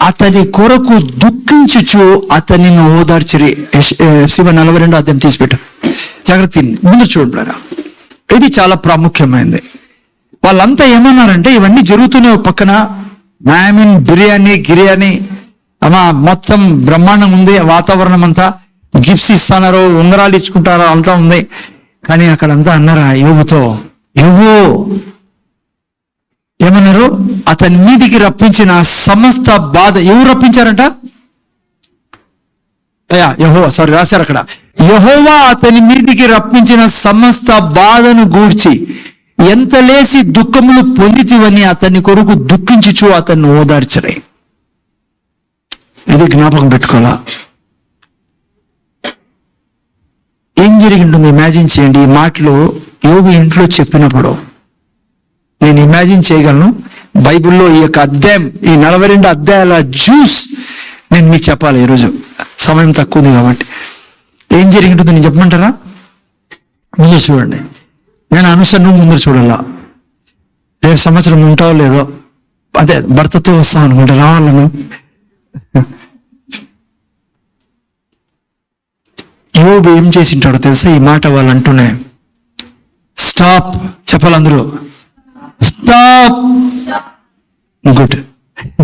A: అతని కొరకు దుఃఖించుచు అతనిని ఓదార్చిరి. 42 అధ్యాయం తీసిపెట్టు, జాగ్రత్త. ముందు చూడరా, ఇది చాలా ప్రాముఖ్యమైనది. వాళ్ళంతా ఏమన్నారంటే, ఇవన్నీ జరుగుతూనే పక్కన బిర్యానీ అమ్మా మొత్తం బ్రహ్మాండం ఉంది, వాతావరణం అంతా, గిఫ్ట్స్ ఇస్తున్నారు, ఉంగరాలు ఇచ్చుకుంటారు, అంతా ఉంది. కానీ అక్కడంతా అన్నారా యోబుతో, యోబు ఏమన్నారు, అతని మీదికి రప్పించిన సమస్త బాధ. ఎవరు రప్పించారంట? యెహోవా, సారీ రాశారు అక్కడ, యెహోవా అతని మీదికి రప్పించిన సమస్త బాధను గూర్చి ఎంత లేసి దుఃఖములు పొందితివని అతని కొరకు దుఃఖించుచు అతన్ని ఓదార్చరే. ఇది జ్ఞాపకం పెట్టుకోవాలా. ఏం జరిగి ఉంటుంది ఇమాజిన్ చేయండి. ఈ మాటలు యోబు ఇంట్లో చెప్పినప్పుడు నేను ఇమాజిన్ చేయగలను. బైబిల్లో ఈ యొక్క అధ్యాయం, ఈ 42 అధ్యాయాల జ్యూస్ నేను మీకు చెప్పాలి ఈరోజు, సమయం తక్కువ ఉంది కాబట్టి. ఏం జరిగి ఉంటుంది నేను చెప్పమంటారా? ముందు చూడండి. నేను అనుసరణ ముందు చూడాలా. రేపు సంవత్సరం ఉంటావో లేదో, అదే భర్తతో వస్తాం అనుకుంటా, రావాలను. యోబు ఏం చేసింటాడో తెలుసా? ఈ మాట వాళ్ళు అంటూనే, స్టాప్ చెప్పాలి అందరూ, స్టాప్. గుడ్,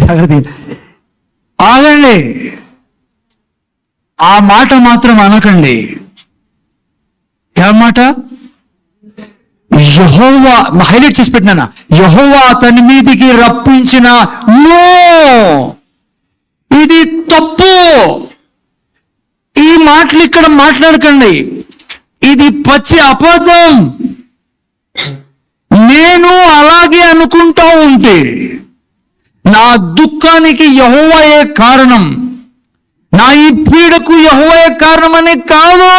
A: జాగ్రత్త, ఆగండి. ఆ మాట మాత్రం అనకండి. ఏమాట? యెహోవా, హైలైట్ చేసి పెట్టినా, యెహోవా అతని మీదికి రప్పించిన. నో, ఇది తప్పు. ఈ మాటలు ఇక్కడ మాట్లాడకండి, ఇది పచ్చి అబద్ధం. నేను అలాగే అనుకుంటా ఉంటే నా దుఃఖానికి యెహోవాయే కారణం, నా ఈ పీడకు యెహోవాయే కారణం అని కాదు.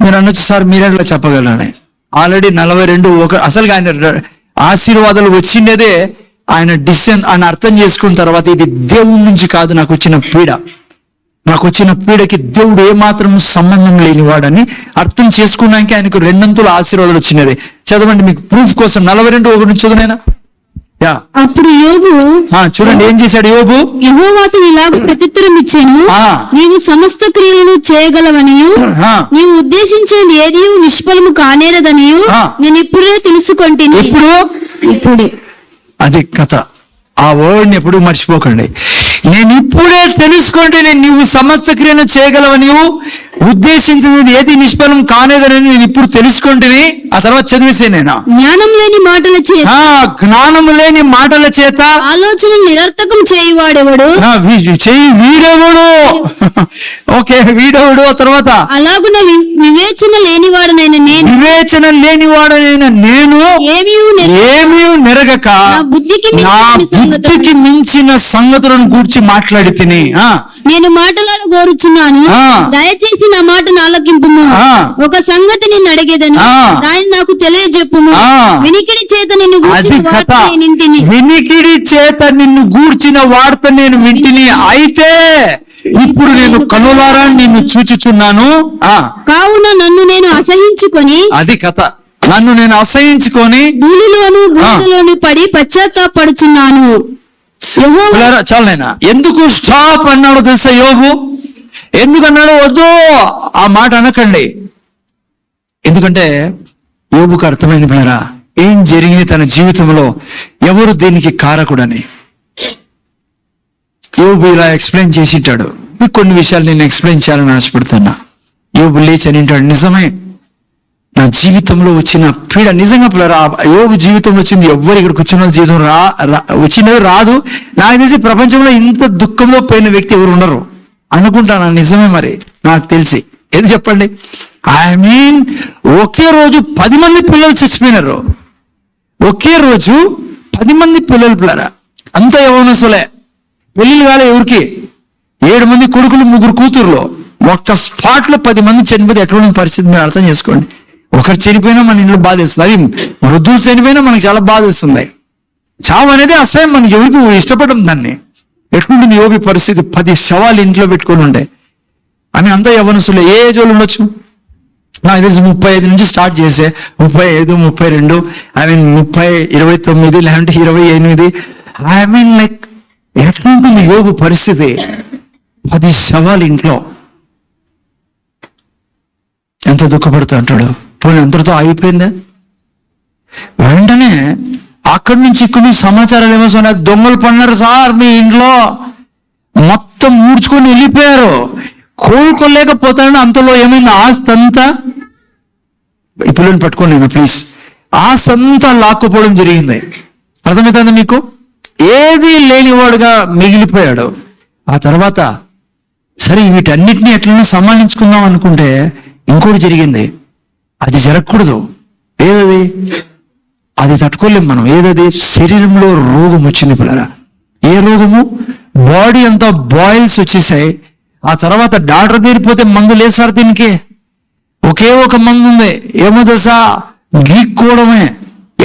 A: మీరు అనొచ్చు, సార్ మీరెట్లా చెప్పగలరని. ఆల్రెడీ 42 అసలు ఆయన ఆశీర్వాదాలు వచ్చిండేదే ఆయన డిసిషన్ ఆయన అర్థం చేసుకున్న తర్వాత, ఇది దేవుడి నుంచి కాదు నాకు వచ్చిన పీడ, నాకు వచ్చిన పీడకి దేవుడు ఏమాత్రం సంబంధం లేనివాడని అర్థం చేసుకున్నాక ఆయనకు 2 ఆశీర్వాదాలు వచ్చినది. చదవండి, మీకు ప్రూఫ్ కోసం 42:1 చదువునైనా.
B: అప్పుడు యోబు
A: చూడండి ఏం చేశాడు యోబు.
B: యెహోవాతో ఇలాగ ప్రత్యుత్తరం ఇచ్చాను, నీవు సమస్త క్రియలను చేయగలవనియు నీవు ఉద్దేశించేది ఏది నిష్ఫలము కానేరదనియు నేను ఇప్పుడే తెలుసుకొంటిని. ఇప్పుడు
A: అది కథ. ఆ వర్డ్ని ఎప్పుడు మర్చిపోకండి. నేను ఇప్పుడే తెలుసుకుంటే నీవు సమస్త క్రియను చేయగలవు, నీవు ఉద్దేశించినది ఏది నిష్ఫలం కానేదని నేను ఇప్పుడు తెలుసుకుంటుని. ఆ తర్వాత చదివేసే నేను
B: జ్ఞానం లేని మాటల చేత,
A: జ్ఞానం లేని మాటల చేత
B: ఆలోచన నిరర్థకం చేయువాడెవడు,
A: వీడెవడు. ఓకే, వీడెవడు. ఆ తర్వాత
B: అలాగున వివేచన లేనివాడనైన నేను,
A: వివేచన లేనివాడనైన నేను ఏమీ నెరగక నా బుద్ధికి మించిన సంగతులను గూర్చి మాట్లాడి తిని
B: నేను మాట్లాడగోరుచున్నాను, దయచేసి నా మాటను ఆలకింపుము. ఒక సంగతి నిన్ను అడిగేదని దాన్ని నాకు తెలియజెప్పుము. వినికిడి చేత నిన్ను గూర్చిన వార్త నేను వింటిని.
A: వినికిడి చేత నిన్ను గూర్చిన వార్త నేను వింటిని. అయితే ఇప్పుడు నేను కనులారా నిన్ను చూచుచున్నాను.
B: కావున నన్ను నేను అసహించుకొని,
A: అది కథ, నన్ను నేను అసహించుకొని
B: ధూళిలోను బూడిదలోను పడి పశ్చాత్తాపడుచున్నాను.
A: చాలు నాయనా. ఎందుకు స్టాప్ అన్నాడు తెలుసా యోబు? ఎందుకన్నాడు? వద్దు, ఆ మాట అనకండి. ఎందుకంటే యోబుకు అర్థమైంది పిల్లరా, ఏం జరిగింది తన జీవితంలో, ఎవరు దీనికి కారకుడని. యోబు ఇలా ఎక్స్ప్లెయిన్ చేసింటాడు. మీకు కొన్ని విషయాలు నేను ఎక్స్ప్లెయిన్ చేయాలని ఆశపడుతున్నా. యోబు లేచి అని అంటాడు, నిజమే నా జీవితంలో వచ్చిన పీడ నిజంగా పిల్లరా, యోబు జీవితంలో వచ్చింది ఎవ్వరు ఇక్కడ కూర్చున్న జీవితం వచ్చినది రాదు. నాకు తెలిసి ప్రపంచంలో ఇంత దుఃఖంలో పోయిన వ్యక్తి ఎవరు ఉండరు అనుకుంటాను. నిజమే మరి నాకు తెలిసి. ఏది చెప్పండి, ఒకే రోజు 10 మంది పిల్లలు చచ్చిపోయినారు. ఒకే రోజు 10 మంది పిల్లలు పిల్లరా, అంత యవ్వనస్తులే, పెళ్ళిళ్ళు కాలే ఎవరికి. 7 మంది కొడుకులు 3 కూతుర్లు. ఒక్క స్పాట్ లో 10 మంది చనిపోతే ఎటువంటి పరిస్థితి మీరు అర్థం చేసుకోండి. ఒకరు చనిపోయినా మన ఇంట్లో బాధేస్తుంది, అది వృద్ధులు చనిపోయినా మనకు చాలా బాధేస్తుంది. చావు అనేది అసహ్యం, మనకి ఎవరికి ఇష్టపడడం దాన్ని. ఎట్లుంటుంది యోబు పరిస్థితి? 10 శవాలు ఇంట్లో పెట్టుకొని ఉండే. అని అంతా యవ్వనస్తులే. ఏ ఏజ్ వాళ్ళు ఉండొచ్చు? నాకు తెలిసి 35 నుంచి స్టార్ట్ చేసే 35, 32, 30, 29 లేదంటే 28. లైక్ ఎట్లుంటుంది యోబు పరిస్థితి? 10 శవాలు ఇంట్లో. ఎంత దుఃఖపడుతూ అంటాడు. పోనీ అంతటితో అయిపోయిందా? వెంటనే అక్కడి నుంచి ఇక్కడి నుంచి సమాచారాలు ఏమొస్తున్నాయి, దొంగలు పడినారు సార్ మీ ఇంట్లో, మొత్తం ఊడ్చుకొని వెళ్ళిపోయారు, కోలుకోలేకపోతాడు. అంతలో ఏమైంది, ఆస్తి అంతా, ఈ పిల్లల్ని పట్టుకోండి నేను ప్లీజ్, ఆస్తి అంతా లాక్కుపోవడం జరిగింది. అర్థమవుతుంది మీకు? ఏది లేనివాడుగా మిగిలిపోయాడు. ఆ తర్వాత సరే వీటన్నిటిని ఎట్లైనా సమాలించుకుందాం అనుకుంటే ఇంకోటి జరిగింది. అది జరగకూడదు. ఏదది? అది తట్టుకోలేం మనం. ఏదది? శరీరంలో రోగం వచ్చింది పిల్లరా. ఏ రోగము? బాడీ అంతా బాయిల్స్ వచ్చేసాయి. ఆ తర్వాత డాక్టర్ తీరిపోతే మందు లేదు సార్ దీనికి, ఒకే ఒక మందు ఉంది. ఏమో తెలుసా? గీక్కోవడమే.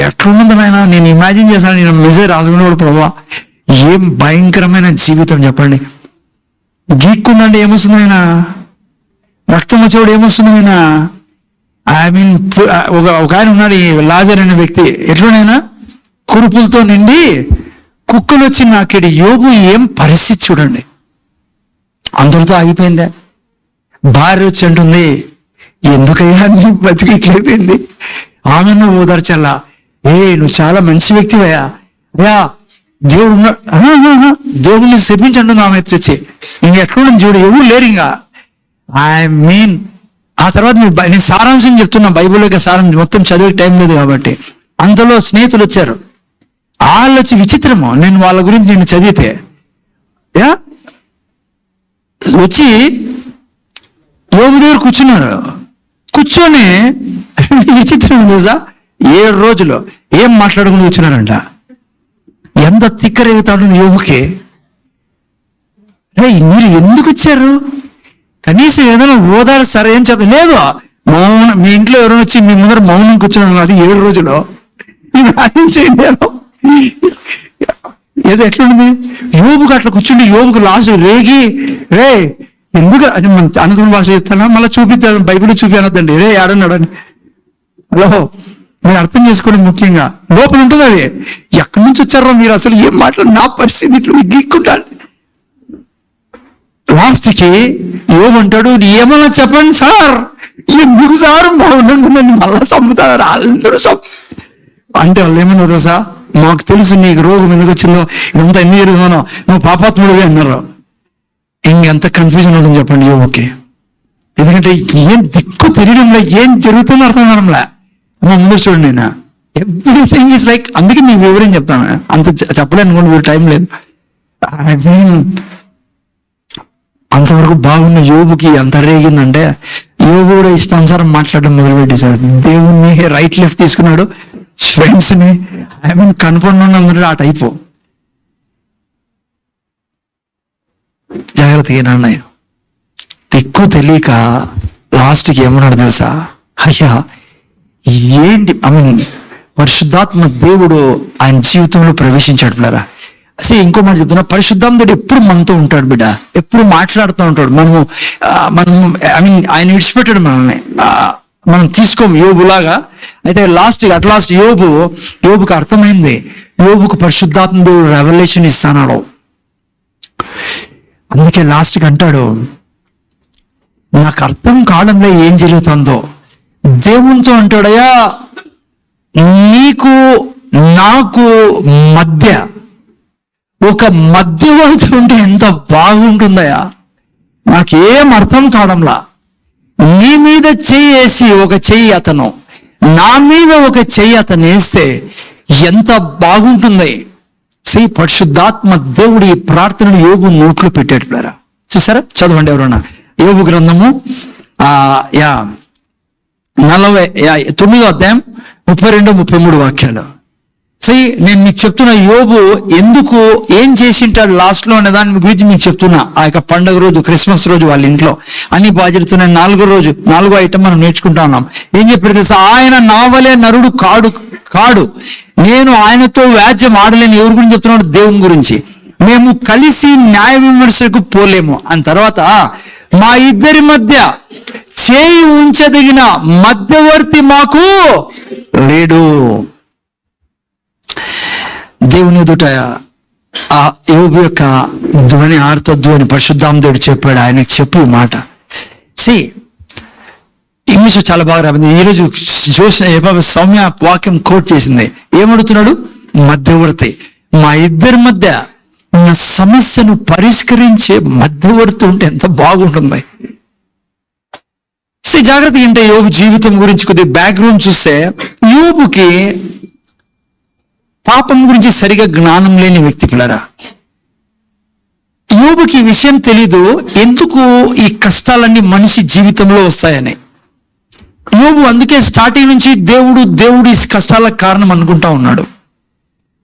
A: ఎట్లున్నది నాయన, నేను ఇమాజిన్ చేశాను, నేను మెసేజ్ రాసుకునేవాడు, ప్రభా ఏం భయంకరమైన జీవితం చెప్పండి. గీక్కుండంటే ఏమొస్తుంది ఆయన? రక్తం వచ్చేవాడు ఏమొస్తుంది ఆయన? ఐ మీన్ ఒక ఆయన ఉన్నాడు, ఈ లాజర్ అనే వ్యక్తి, ఎట్లునైనా కురుపులతో నిండి కుక్కలు వచ్చి నాకేడు. యోగు ఏం పరిస్థితి చూడండి. అందరితో ఆగిపోయిందా? భార్య వచ్చి అంటుంది, ఎందుకయ్యా నీ బతికిట్లయిపోయింది? ఆమెను ఓదార్చల్లా, నువ్వు చాలా మంచి వ్యక్తివయ్యా, అయ్యా దేవుడు దేవుడిని శపించండు. ఆమె వచ్చి ఇంక ఎట్లుండదు చూడు, ఎవరు లేరు ఇంకా. ఐ మీన్ ఆ తర్వాత నేను సారాంశం చెప్తున్నా, బైబిల్ యొక్క సారాంశం మొత్తం చదివే టైం లేదు కాబట్టి. అంతలో స్నేహితులు వచ్చారు. వాళ్ళు వచ్చి విచిత్రము, నేను వాళ్ళ గురించి నేను చదివితే వచ్చి యోగు దగ్గర కూర్చున్నారు. కూర్చొని విచిత్రం తెలుసా, 7 రోజులు ఏం మాట్లాడుకుని కూర్చున్నారంట. ఎంత తిక్కరేగుతాడు యోగుకి. మీరు ఎందుకు వచ్చారు? కనీసం ఏదైనా ఓదారు సరే ఏం చెప్పలేదు. మౌనం, మీ ఇంట్లో ఎవరైనా వచ్చి మీ ముందర మౌనం కూర్చున్నారు, అది 7 రోజులు చేయండి. ఏదో ఎట్లుంది యోగుకు అట్లా కూర్చుండి, యోగుకు లాస్ట్ రేగి, రే ఎందుకు అని మన అనంతరం భాష చెప్తానా, మళ్ళీ చూపిద్దాం, బైబిల్ చూపించద్దండి, రే ఆడన్నాడని. హలో, మీరు అర్థం చేసుకోండి. ముఖ్యంగా లోపల ఉంటుంది అది. ఎక్కడి నుంచి వచ్చారో మీరు, అసలు ఏం మాట్లాడు, నా పరిస్థితి ఇట్లా గీక్కుంటాడు. లాస్ట్కి యోగంటాడు, ఏమన్నా చెప్పండి సార్, ఎందుకు సార్ బాగుంటుందని మళ్ళా చంపుతారు అందరూ అంటే వాళ్ళు ఏమన్నారు రోజా, మాకు తెలుసు నీకు రోగం ఎందుకు వచ్చిందో, ఇంత ఎందుకు జరుగుతుందో, నువ్వు పాపాత్ముడివి అన్నారు. ఇంకెంత కన్ఫ్యూజన్ ఉంటుంది చెప్పండి యోగకి. ఎందుకంటే ఏం దిక్కు తెలియడంలో, ఏం జరుగుతుందో అర్థం కావడంలా. ముందు చూడండి, నేను ఎవ్రీథింగ్ ఈజ్ లైక్, అందుకే మీకు వివరం చెప్తాను, అంత చెప్పలేను కూడా, మీరు టైం లేదు. ఐ మీన్ అంతవరకు బాగున్న యోగుకి ఎంత రేగిందంటే, యోగు కూడా ఇష్టానుసారం మాట్లాడడం మొదలుపెట్టేశాడు. దేవుణ్ణి రైట్ లెఫ్ట్ తీసుకున్నాడు, ఫ్రెండ్స్ ని, ఐ మీన్ కన్ఫర్మ్ అందరూ ఆ టైపు. జాగ్రత్తగా నాన్న, ఎక్కువ తెలియక లాస్ట్కి ఏమన్నాడు తెలుసా, అయ్యా ఏంటి, ఐ మీన్ పరిశుద్ధాత్మ దేవుడు ఆయన జీవితంలో ప్రవేశించాడు పిల్లరా. అసలు ఇంకో మాట చెప్తున్నా, పరిశుద్ధాత్ముడు ఎప్పుడు మనతో ఉంటాడు బిడ్డ, ఎప్పుడు మాట్లాడుతూ ఉంటాడు. మనం ఐ మీన్ ఆయన విడిచిపెట్టాడు మనల్ని, మనం తీసుకోము యోబులాగా. అయితే అట్లాస్ట్ యోబుకు అర్థమైంది, యోబుకు పరిశుద్ధాత్మ దేవుడు రెవల్యూషన్ ఇస్తానాడు. అందుకే లాస్ట్కి అంటాడు, నాకు అర్థం కావడంలో ఏం జరుగుతుందో. దేవునితో అంటాడయ్యా, నీకు నాకు మధ్య ఒక మధ్యవర్తి ఉంటే ఎంత బాగుంటుందయ్యా, నాకేం అర్థం కావడంలా. నీ మీద చెయ్యి వేసి ఒక చెయ్యి అతను, నా మీద ఒక చెయ్యి అతను వేస్తే ఎంత బాగుంటుంది. పరిశుద్ధాత్మ దేవుడు ఈ ప్రార్థనను యోబు నోట్లో పెట్టాడు పిల్లరా. చూసారా, చదవండి ఎవరన్నా యోబు గ్రంథము 9వ అధ్యాయం 32-33 వాక్యాలు. నేను మీకు చెప్తున్నా, యోబు ఎందుకు ఏం చేసింటాడు లాస్ట్ లో అనే దాని గురించి మీకు చెప్తున్నా. ఆ యొక్క పండుగ రోజు, క్రిస్మస్ రోజు వాళ్ళ ఇంట్లో అన్ని బాగా జరుగుతున్నాయి. 4వ ఐటమ్ మనం నేర్చుకుంటా ఉన్నాం. ఏం చెప్పాడు తెలుసా, ఆయన నా వలే నరుడు కాడు, నేను ఆయనతో వ్యాజ్యం ఆడలేను. ఎవరి గురించి చెప్తున్నాడు? దేవుని గురించి. మేము కలిసి న్యాయ విమర్శకు పోలేము. అని తర్వాత, మా ఇద్దరి మధ్య చేయి ఉంచదగిన మధ్యవర్తి మాకు లేడు. దేవుని ఎదుట ఆ యోబు యొక్క ధ్వని ఆర్తద్దు అని పరిశుద్ధాత్ముడు చెప్పాడు. ఆయనకు చెప్పు ఈ మాట. ఇంగ్లీష్ చాలా బాగా రాబడింది. ఈరోజు సౌమ్య వాక్యం కోట్ చేసింది. ఏమడుగుతున్నాడు? మధ్యవర్తి. మా ఇద్దరి మధ్య ఉన్న సమస్యను పరిష్కరించే మధ్యవర్తి ఉంటే ఎంత బాగుంటుంది. జాగ్రత్తగా అంటే యోబు జీవితం గురించి కొద్దిగా బ్యాక్గ్రౌండ్ చూస్తే, యోబుకి పాపం గురించి సరిగా జ్ఞానం లేని వ్యక్తి పిల్లరా. యోబుకి ఈ విషయం తెలీదు, ఎందుకు ఈ కష్టాలన్నీ మనిషి జీవితంలో వస్తాయని. యోబు అందుకే స్టార్టింగ్ నుంచి దేవుడు ఈ కష్టాలకు కారణం అనుకుంటా ఉన్నాడు.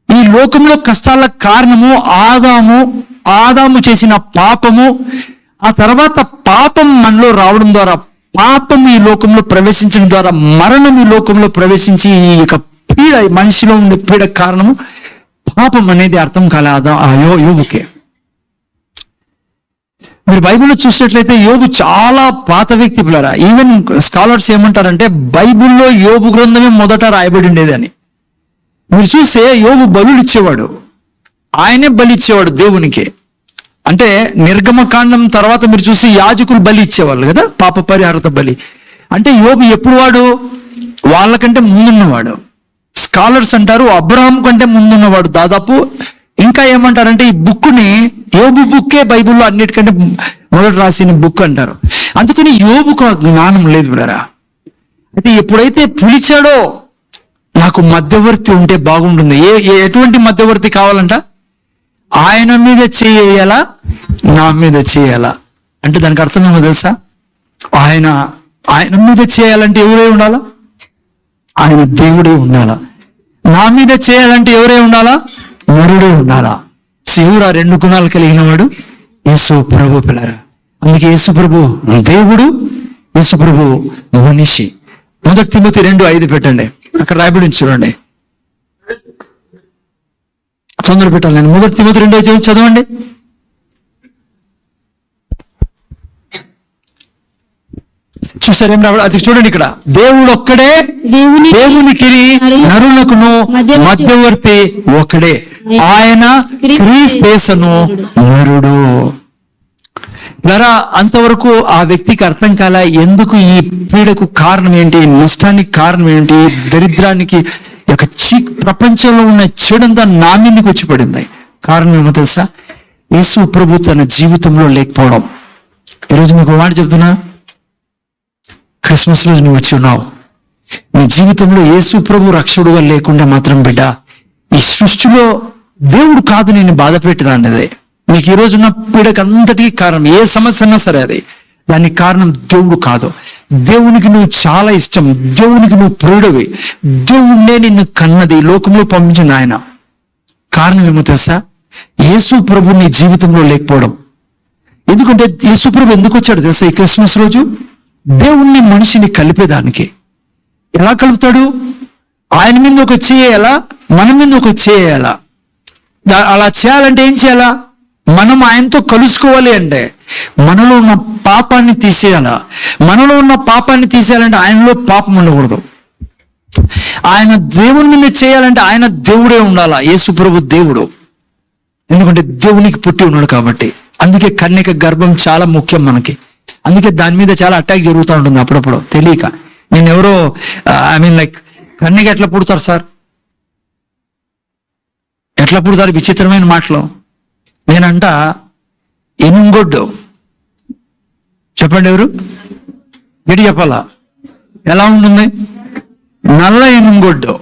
A: ఈ లోకంలో కష్టాలకు కారణము ఆదాము చేసిన పాపము. ఆ తర్వాత పాపం మనలో రావడం ద్వారా, పాపం ఈ లోకంలో ప్రవేశించడం ద్వారా మరణం ఈ లోకంలో ప్రవేశించి ఈ యొక్క పీడ, మనిషిలో ఉండే పీడ కారణము పాపం అనేది అర్థం కాలే యోబుకే. మీరు బైబిల్లో చూసినట్లయితే యోబు చాలా పాత వ్యక్తి పిల్లరా. ఈవెన్ స్కాలర్స్ ఏమంటారంటే బైబిల్లో యోబు గ్రంథమే మొదట రాయబడి ఉండేది అని. మీరు చూస్తే యోబు బలులు ఇచ్చేవాడు, ఆయనే బలి ఇచ్చేవాడు దేవునికి. అంటే నిర్గమకాండం తర్వాత మీరు చూసి యాజకులు బలి ఇచ్చేవాళ్ళు కదా, పాప పరిహారత బలి. అంటే యోబు ఎప్పుడు వాడు వాళ్ళకంటే ముందున్నవాడు. స్కాలర్స్ అంటారు అబ్రహాం కంటే ముందున్నవాడు దాదాపు. ఇంకా ఏమంటారంటే ఈ బుక్ని, యోబు బుక్కే బైబిల్లో అన్నిటికంటే మొదట రాసిన బుక్ అంటారు. అందుకని యోబుకు జ్ఞానం లేదు బ్రదరా. అయితే ఎప్పుడైతే పిలిచాడో, నాకు మధ్యవర్తి ఉంటే బాగుంటుంది. ఎటువంటి మధ్యవర్తి కావాలంట? ఆయన మీద చేయాలా, నా మీద చేయాలా అంటే దానికి అర్థం ఏమో తెలుసా? ఆయన మీద చేయాలంటే ఎవరే ఉండాలా? ఆయన దేవుడే ఉండాలా. నా మీద చేయాలంటే ఎవరే ఉండాలా? నరుడే ఉండాలా. శివుడు ఆ రెండు గుణాలు కలిగిన వాడు యేసు ప్రభు పిల్లరా. అందుకే యేసు ప్రభు దేవుడు, యేసు ప్రభు మనిషి. 1 తిమోతి 2:5 పెట్టండి, అక్కడ రాయబడి చూడండి. తొందర పెట్టాలి, నేను 1 తిమోతి 2:5 చదవండి. చూసారు ఏం రావడం? అది చూడండి, ఇక్కడ దేవుడు ఒక్కడే, దేవునికి నరులకును మధ్యవర్తి ఒకడే, ఆయన క్రీస్తును నరుడు. అంతవరకు ఆ వ్యక్తికి అర్థం కాల ఎందుకు ఈ పీడకు కారణం ఏంటి, నష్టానికి కారణం ఏంటి, దరిద్రానికి యొక్క ప్రపంచంలో ఉన్న చెడంతా నా మీదకి వచ్చి పడింది. కారణం ఏమో తెలుసా? యేసు ప్రభు తన జీవితంలో లేకపోవడం. ఈరోజు మీకు మాట చెప్తున్నా, క్రిస్మస్ రోజు నువ్వు వచ్చి ఉన్నావు, నీ జీవితంలో యేసు ప్రభు రక్షకుడుగా లేకుండా మాత్రం బిడ్డ, ఈ సృష్టిలో దేవుడు కాదు నేను బాధ పెట్టినది. నీకు ఈ రోజున్న పీడకు అంతటికీ కారణం, ఏ సమస్య అన్నా సరే అది, దానికి కారణం దేవుడు కాదు. దేవునికి నువ్వు చాలా ఇష్టం, దేవునికి నువ్వు ప్రియుడివి, దేవుణ్ణే నిన్ను కన్నది, లోకంలో పంపించిన ఆయన. కారణం ఏమో తెలుసా? యేసు ప్రభు నీ జీవితంలో లేకపోవడం. ఎందుకంటే యేసు ప్రభు ఎందుకు వచ్చాడు తెలుసా? ఈ క్రిస్మస్ రోజు దేవుణ్ణి మనిషిని కలిపేదానికి. ఎలా కలుపుతాడు? ఆయన మీద ఒక చేయాలా, మన మీద ఒక చేయాలా. అలా చేయాలంటే ఏం చేయాలా? మనం ఆయనతో కలుసుకోవాలి అంటే మనలో ఉన్న పాపాన్ని తీసేయాలా. మనలో ఉన్న పాపాన్ని తీసేయాలంటే ఆయనలో పాపం ఉండకూడదు. ఆయన దేవుని మీద చేయాలంటే ఆయన దేవుడే ఉండాలా. యేసు ప్రభు దేవుడు, ఎందుకంటే దేవునికి పుట్టి ఉన్నాడు కాబట్టి. అందుకే కన్యక గర్భం చాలా ముఖ్యం మనకి. అందుకే దాని మీద చాలా అటాక్ జరుగుతూ ఉంటుంది అప్పుడప్పుడు తెలియక. నేను ఎవరో లైక్ కన్యక ఎట్లా పుడతారు సార్, ఎట్లా పుడతారు? విచిత్రమైన మాటలు. నేనంట ఎనుగొడ్డు, చెప్పండి ఎవరు గడి చెప్పాలా? ఎలా ఉంటుంది? నల్ల ఎనుగొడ్డు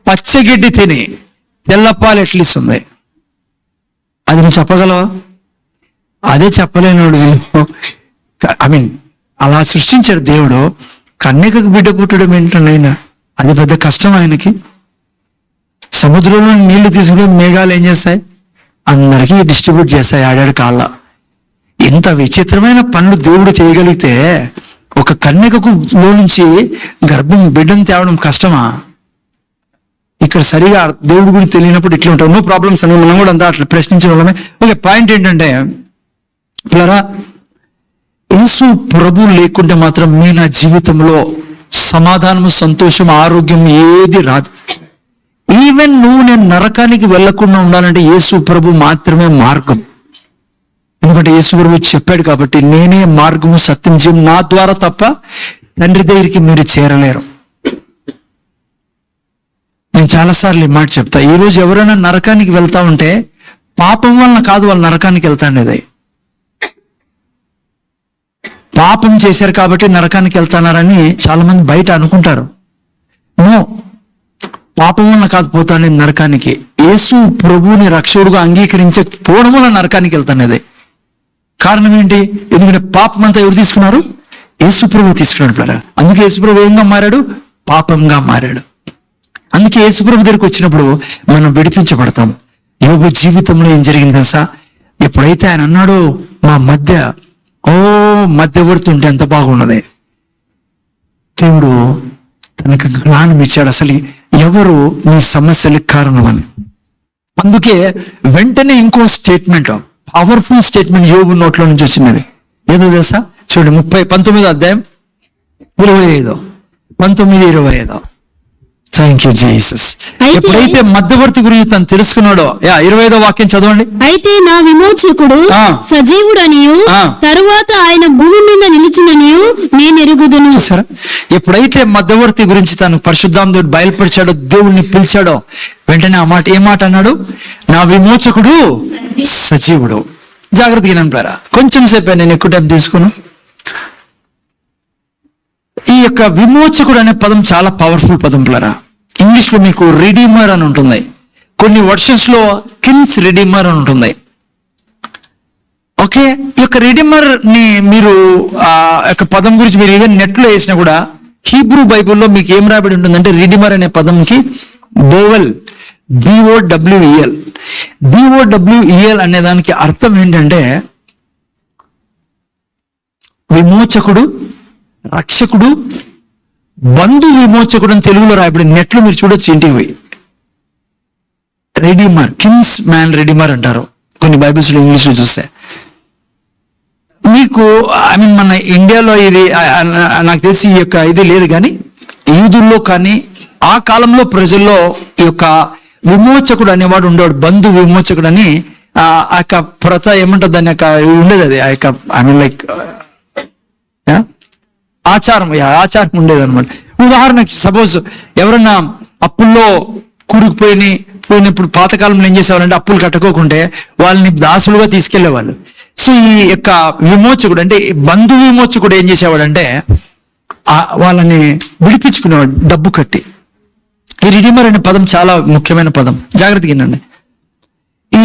A: పచ్చగడ్డి తిని తెల్లపాలు ఎట్లిస్తుంది, అది నువ్వు చెప్పగలవా? అదే చెప్పలేనోడు. అలా సృష్టించాడు దేవుడు. కన్యకకు బిడ్డ పుట్టడం ఏంటండి, అది పెద్ద కష్టం ఆయనకి. సముద్రంలో నీళ్లు తీసుకుని మేఘాలు ఏం చేస్తాయి? అందరికీ డిస్ట్రిబ్యూట్ చేస్తాయి ఆడాడు కాళ్ళ. ఇంత విచిత్రమైన పనులు దేవుడు చేయగలిగితే ఒక కన్యకకు లో నుంచి గర్భం బిడ్డను తేవడం కష్టమా? ఇక్కడ సరిగా దేవుడి గురించి తెలియనప్పుడు ఇట్లా ఉంటాం. నో ప్రాబ్లమ్స్ అని మనం కూడా అంతా అట్లా ప్రశ్నించే వాళ్ళమే. ఓకే, పాయింట్ ఏంటంటే పిల్లరా, యేసు ప్రభు లేకుంటే మాత్రం మీ నా జీవితంలో సమాధానము, సంతోషం, ఆరోగ్యం ఏది రాదు. ఈవెన్ నేను నరకానికి వెళ్లకుండా ఉండాలంటే యేసు ప్రభు మాత్రమే మార్గం. ఎందుకంటే యేసు ప్రభు చెప్పాడు కాబట్టి, నేనే మార్గము, సత్యం, జీవం, నా ద్వారా తప్ప తండ్రి దగ్గరికి మీరు చేరలేరు. నేను చాలాసార్లు ఈ మాట చెప్తా. ఈరోజు ఎవరైనా నరకానికి వెళ్తా ఉంటే పాపం వలన కాదు వాళ్ళు నరకానికి వెళ్తాండేది. పాపం చేశారు కాబట్టి నరకానికి వెళ్తున్నారని చాలా మంది బయట అనుకుంటారు. నో, పాపం వలన కాదు పోతానే నరకానికి. యేసు ప్రభువుని రక్షకుడుగా అంగీకరించే పోవడం వల్ల నరకానికి వెళ్తానేది. కారణం ఏంటి? ఎందుకంటే పాపం అంతా ఎవరు తీసుకున్నారు? యేసు ప్రభు తీసుకున్నాడు. అందుకే యేసు ప్రభు ఏంగా మారాడు? పాపంగా మారాడు. అందుకే యేసు ప్రభు దగ్గరికి వచ్చినప్పుడు మనం విడిపించబడతాం. యోబు జీవితంలో ఏం జరిగింది తెలుసా? ఎప్పుడైతే ఆయన అన్నాడో మా మధ్యవర్తి ఉంటే ఎంత బాగున్నది, దేవుడు తనకు జ్ఞానం ఇచ్చాడు అసలు ఎవరు నీ సమస్యలకు కారణమని. అందుకే వెంటనే ఇంకో స్టేట్మెంట్, పవర్ఫుల్ స్టేట్మెంట్ యోబు నోట్లో నుంచి వచ్చినది. ఏదో తెలుసా? చూడండి 19వ అధ్యాయం 25, 19-25. Thank you Jesus. ఎప్పుడైతే మధ్యవర్తి గురించి తను తెలుసుకున్నాడో 25వ వాక్యం చదవండి.
B: అయితే నా విమోచకుడు సజీవుడనియు తరువాత ఆయన భూమి మీద నిలుచుననియు నేను ఎరుగుదును.
A: చూసారా? ఎప్పుడైతే మధ్యవర్తి గురించి తను పరిశుద్ధాత్మ బయలుపరిచాడో, దేవుణ్ణి పిలిచాడో, వెంటనే ఆ మాట ఏ మాట అన్నాడు? నా విమోచకుడు సజీవుడు. జాగ్రత్తగా వినంటారా? కొంచెం సేపే, నేను ఎక్కువ టైం తీసుకున్నా. ఈ యొక్క విమోచకుడు అనే పదం చాలా పవర్ఫుల్ పదం పిల్లరా. ఇంగ్లీష్ లో మీకు రిడీమర్ అని ఉంటుంది, కొన్ని వర్షన్స్ లో కిన్స్ రిడీమర్ అని ఉంటుంది. ఓకే, ఈ యొక్క రిడీమర్ ని మీరు ఆ యొక్క పదం గురించి మీరు ఈవెన్ నెట్ లో వేసినా కూడా హీబ్రూ బైబుల్లో మీకు ఏం రాబడి ఉంటుందంటే రిడీమర్ అనే పదంకి బోవెల్, BOWEL అనే దానికి అర్థం ఏంటంటే విమోచకుడు, రక్షకుడు, బంధు విమోచకుడు అని తెలుగులో రాయబడి. నెట్లో మీరు చూడొచ్చు, ఇంటికి పోయి. రెడీమర్, కిన్స్ మ్యాన్ రెడీమర్ అంటారు కొన్ని బైబిల్స్ లో, ఇంగ్లీష్ లో చూస్తే. మీకు మన ఇండియాలో ఇది నాకు తెలిసి ఈ యొక్క ఇది లేదు, కానీ యూదుల్లో కానీ ఆ కాలంలో ప్రజల్లో ఈ యొక్క విమోచకుడు అనేవాడు ఉండేవాడు. బంధు విమోచకుడు అని ఆ యొక్క ప్రత ఏమంటుంది దాని యొక్క ఉండేది. అది ఆ యొక్క లైక్ ఆచారం ఉండేది అనమాట. ఉదాహరణకి సపోజ్ ఎవరన్నా అప్పుల్లో పోయినప్పుడు పాతకాలంలో ఏం చేసేవాళ్ళంటే అప్పులు కట్టుకోకుంటే వాళ్ళని దాసులుగా తీసుకెళ్లేవాళ్ళు. సో ఈ యొక్క విమోచకుడు అంటే బంధు విమోచకుడు ఏం చేసేవాడంటే వాళ్ళని విడిపించుకునేవాడు డబ్బు కట్టి. ఈ రిడీమర్ అనే పదం చాలా ముఖ్యమైన పదం, జాగ్రత్తగా వినండి. ఈ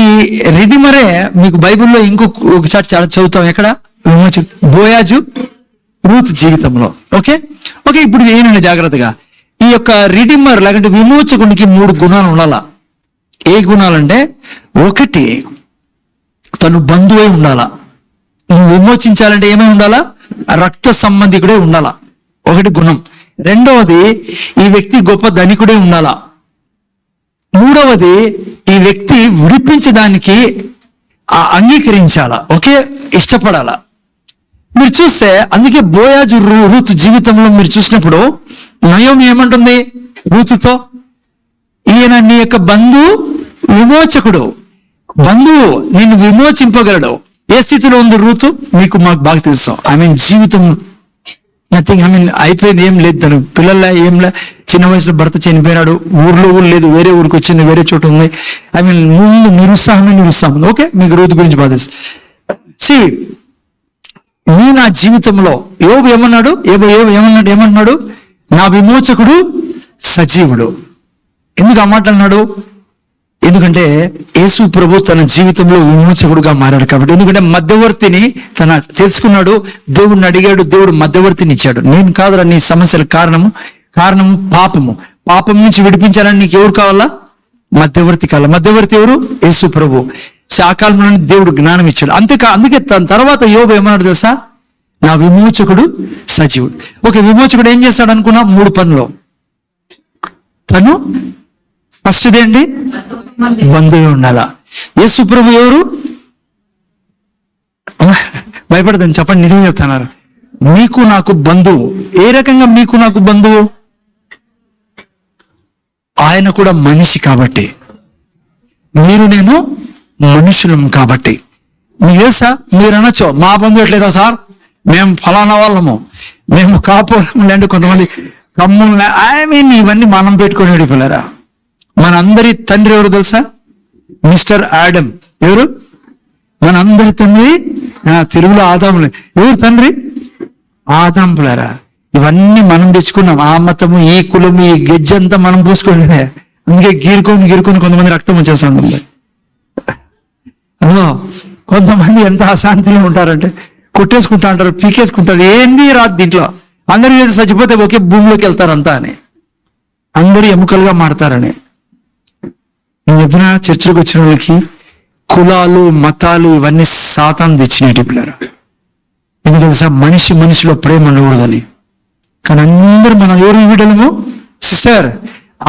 A: రిడీమరే మీకు బైబిల్లో ఒకసారి చాలా చదువుతాం. ఎక్కడ? విమోచకుడు, బోయాజు, రూత్ జీవితంలో. ఓకే, ఇప్పుడు ఏంటండి జాగ్రత్తగా. ఈ యొక్క రిడీమర్ లేకుంటే విమోచకునికి 3 గుణాలు ఉండాలా. ఏ గుణాలంటే, ఒకటి తను బంధువై ఉండాలా. నువ్వు విమోచించాలంటే ఏమై ఉండాలా? రక్త సంబంధికుడే ఉండాలా, ఒకటి గుణం. రెండవది, ఈ వ్యక్తి గొప్ప ధనికుడే ఉండాలా. మూడవది, ఈ వ్యక్తి విడిపించడానికి అంగీకరించాలా, ఓకే, ఇష్టపడాలా. మీరు చూస్తే అందుకే బోయాజు రూతు జీవితంలో మీరు చూసినప్పుడు నయోమి ఏమంటుంది రూతుతో? ఈయన నీ యొక్క విమోచకుడు, బంధువు, నిన్ను విమోచింపగలడు. ఏ స్థితిలో ఉంది రూతు? మాకు బాగా తెలుసు. జీవితం నథింగ్, అయిపోయింది, ఏం లేదు. తను పిల్లల్లా ఏంలా, చిన్న వయసులో భర్త చనిపోయినాడు, ఊర్లో లేదు, వేరే ఊరికి వచ్చింది, వేరే చోట ఉంది. ముందు నిరుత్సాహం. ఓకే, మీకు రూతు గురించి బాగా తెలుసు. నా జీవితంలో యోబు ఏమన్నాడు? నా విమోచకుడు సజీవుడు. ఎందుకు ఆ మాట అన్నాడు? ఎందుకంటే యేసు ప్రభు తన జీవితంలో విమోచకుడుగా మారాడు కాబట్టి. ఎందుకంటే మధ్యవర్తిని తన తెలుసుకున్నాడు, దేవుడిని అడిగాడు, దేవుడు మధ్యవర్తిని ఇచ్చాడు. నేను కాదురా నీ సమస్యలకు కారణము పాపం నుంచి విడిపించాలని నీకు ఎవరు కావాలా? మధ్యవర్తి కావాలా. మధ్యవర్తి ఎవరు? యేసు ప్రభు. ఆ కాలంలో దేవుడు జ్ఞానం ఇచ్చాడు. అందుకే తన తర్వాత యోబు ఏమన్నాడు తెలుసా? నా విమోచకుడు సజీవుడు. ఓకే, విమోచకుడు ఏం చేస్తాడు అనుకున్నా? 3 పనులు. తను ఫస్ట్ ఇదేంటి? బంధువు ఉండాలా. యేసు ప్రభు ఎవరు? భయపడదండి, చెప్పండి, నిజం చెప్తున్నారు. మీకు నాకు బంధువు. ఏ రకంగా మీకు నాకు బంధువు? ఆయన కూడా మనిషి కాబట్టి, నేను మనుషులం కాబట్టి. మీకు తెలుసా? మీరు అనొచ్చు, మా బంధువు ఎట్లేదా సార్, మేము ఫలానా వాళ్ళము, మేము కాపురం లేండి, కొంతమంది కమ్ములు, ఇవన్నీ మనం పెట్టుకునేది పిల్లరా. మనందరి తండ్రి ఎవరు తెలుసా? Mister Adam. ఎవరు? మనందరి తండ్రి తెలుగులో ఆదాములే. ఎవరు తండ్రి? ఆదాంపులారా. ఇవన్నీ మనం తెచ్చుకున్నాం. ఆ మతము, ఈ కులము, ఈ గెజ్జంతా మనం పూసుకోండి. అందుకే గీరుకొని కొంతమంది రక్తం వచ్చేస్తా ఉంటుంది. కొంతమంది ఎంత అశాంతిలో ఉంటారంటే కొట్టేసుకుంటా అంటారు, పీకేసుకుంటారు. ఏంది రాదు దీంట్లో. అందరూ చచ్చిపోతే ఒకే భూమిలోకి వెళ్తారంతా అని, అందరూ ఎముకలుగా మారతారని. నేను చెప్పిన చర్చలకు వచ్చిన వాళ్ళకి కులాలు, మతాలు ఇవన్నీ సాతాను తెచ్చినట్టు పిల్లరా. ఎందుకంటే సార్ మనిషిలో ప్రేమ ఉండకూడదని. కానీ అందరూ మనం ఎవరు వీడలము? సిస్టర్,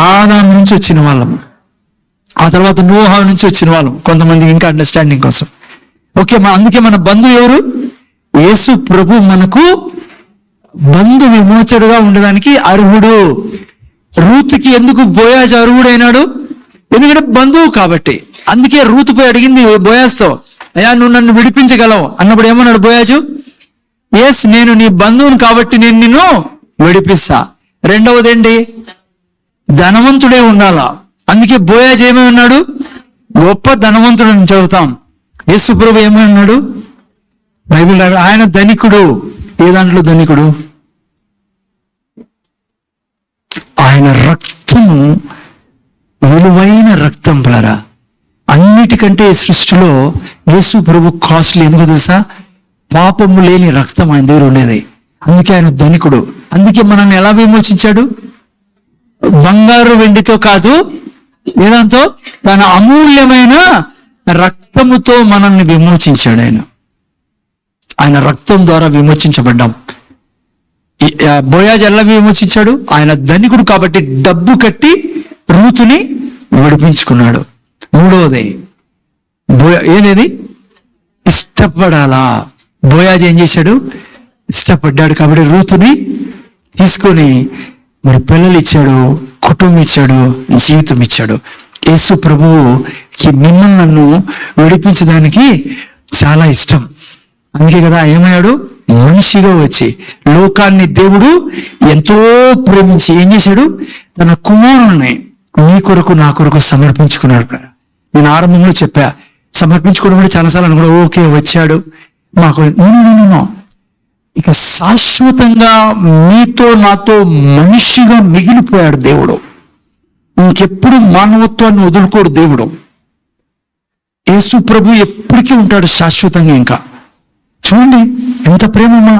A: ఆదాం నుంచి వచ్చిన వాళ్ళము, ఆ తర్వాత నోహా నుంచి వచ్చిన వాళ్ళం. కొంతమంది ఇంకా అండర్స్టాండింగ్ కోసం. ఓకే, అందుకే మన బంధువు ఎవరు? యేసు ప్రభు మనకు బంధు విమోచకుడుగా ఉండడానికి అర్హుడు. రూతుకి ఎందుకు బోయాజు అర్హుడైనాడు? ఎందుకంటే బంధువు కాబట్టి. అందుకే రూతు పోయి అడిగింది బోయాజుతో, అయ్యా నువ్వు నన్ను విడిపించగలవు అన్నప్పుడు ఏమన్నాడు బోయాజు? ఎస్, నేను నీ బంధువును కాబట్టి నేను నిన్ను విడిపిస్తా. రెండవది ఏంటి? ధనవంతుడే ఉండాలా. అందుకే బోయాజు ఏమై ఉన్నాడు? గొప్ప ధనవంతుడు అని చదువుతాం. యేసు ప్రభు ఏమై ఉన్నాడు? బైబిల్ ఆయన ధనికుడు. ఏ దాంట్లో ధనికుడు? ఆయన రక్తము విలువైన రక్తం పిల్లరా. అన్నిటికంటే సృష్టిలో యేసు ప్రభు కాస్ట్లీ. ఎందుకు తెలుసా? పాపము లేని రక్తం ఆయన దగ్గర ఉండేది. అందుకే ఆయన ధనికుడు. అందుకే మనల్ని ఎలా విమోచించాడు? బంగారు వెండితో కాదు, ఏదంతో? తన అమూల్యమైన రక్తముతో మనల్ని విమోచించాడు. ఆయన రక్తం ద్వారా విమోచించబడ్డాం. బోయాజు ఎలా విమోచించాడు? ఆయన ధనికుడు కాబట్టి డబ్బు కట్టి రూతుని విడిపించుకున్నాడు. మూడవది ఏనేది? ఇష్టపడాలా. బోయాజు ఏం చేశాడు? ఇష్టపడ్డాడు కాబట్టి రూతుని తీసుకొని మరి పిల్లలు ఇచ్చాడు, కుటుంబం ఇచ్చాడు, జీవితం ఇచ్చాడు. యేసు ప్రభువుకి మిమ్మల్ని నన్ను విడిపించడానికి చాలా ఇష్టం. అందుకే కదా ఏమయ్యాడు? మనిషిగా వచ్చి లోకాన్ని దేవుడు ఎంతో ప్రేమించి ఏం చేశాడు? తన కుమారుని నీ కొరకు నా కొరకు సమర్పించుకున్నాడు. నేను ఆరంభంలో చెప్పా, సమర్పించుకోవడం కూడా చాలాసార్లు అనుకున్నా. ఓకే, వచ్చాడు మాకు. ఇక శాశ్వతంగా మీతో నాతో మనిషిగా మిగిలిపోయాడు దేవుడు. ఇంకెప్పుడు మానవత్వాన్ని వదులుకోడు దేవుడు. యేసు ప్రభు ఎప్పటికీ ఉంటాడు శాశ్వతంగా. ఇంకా చూడండి ఎంత ప్రేమమ్మా.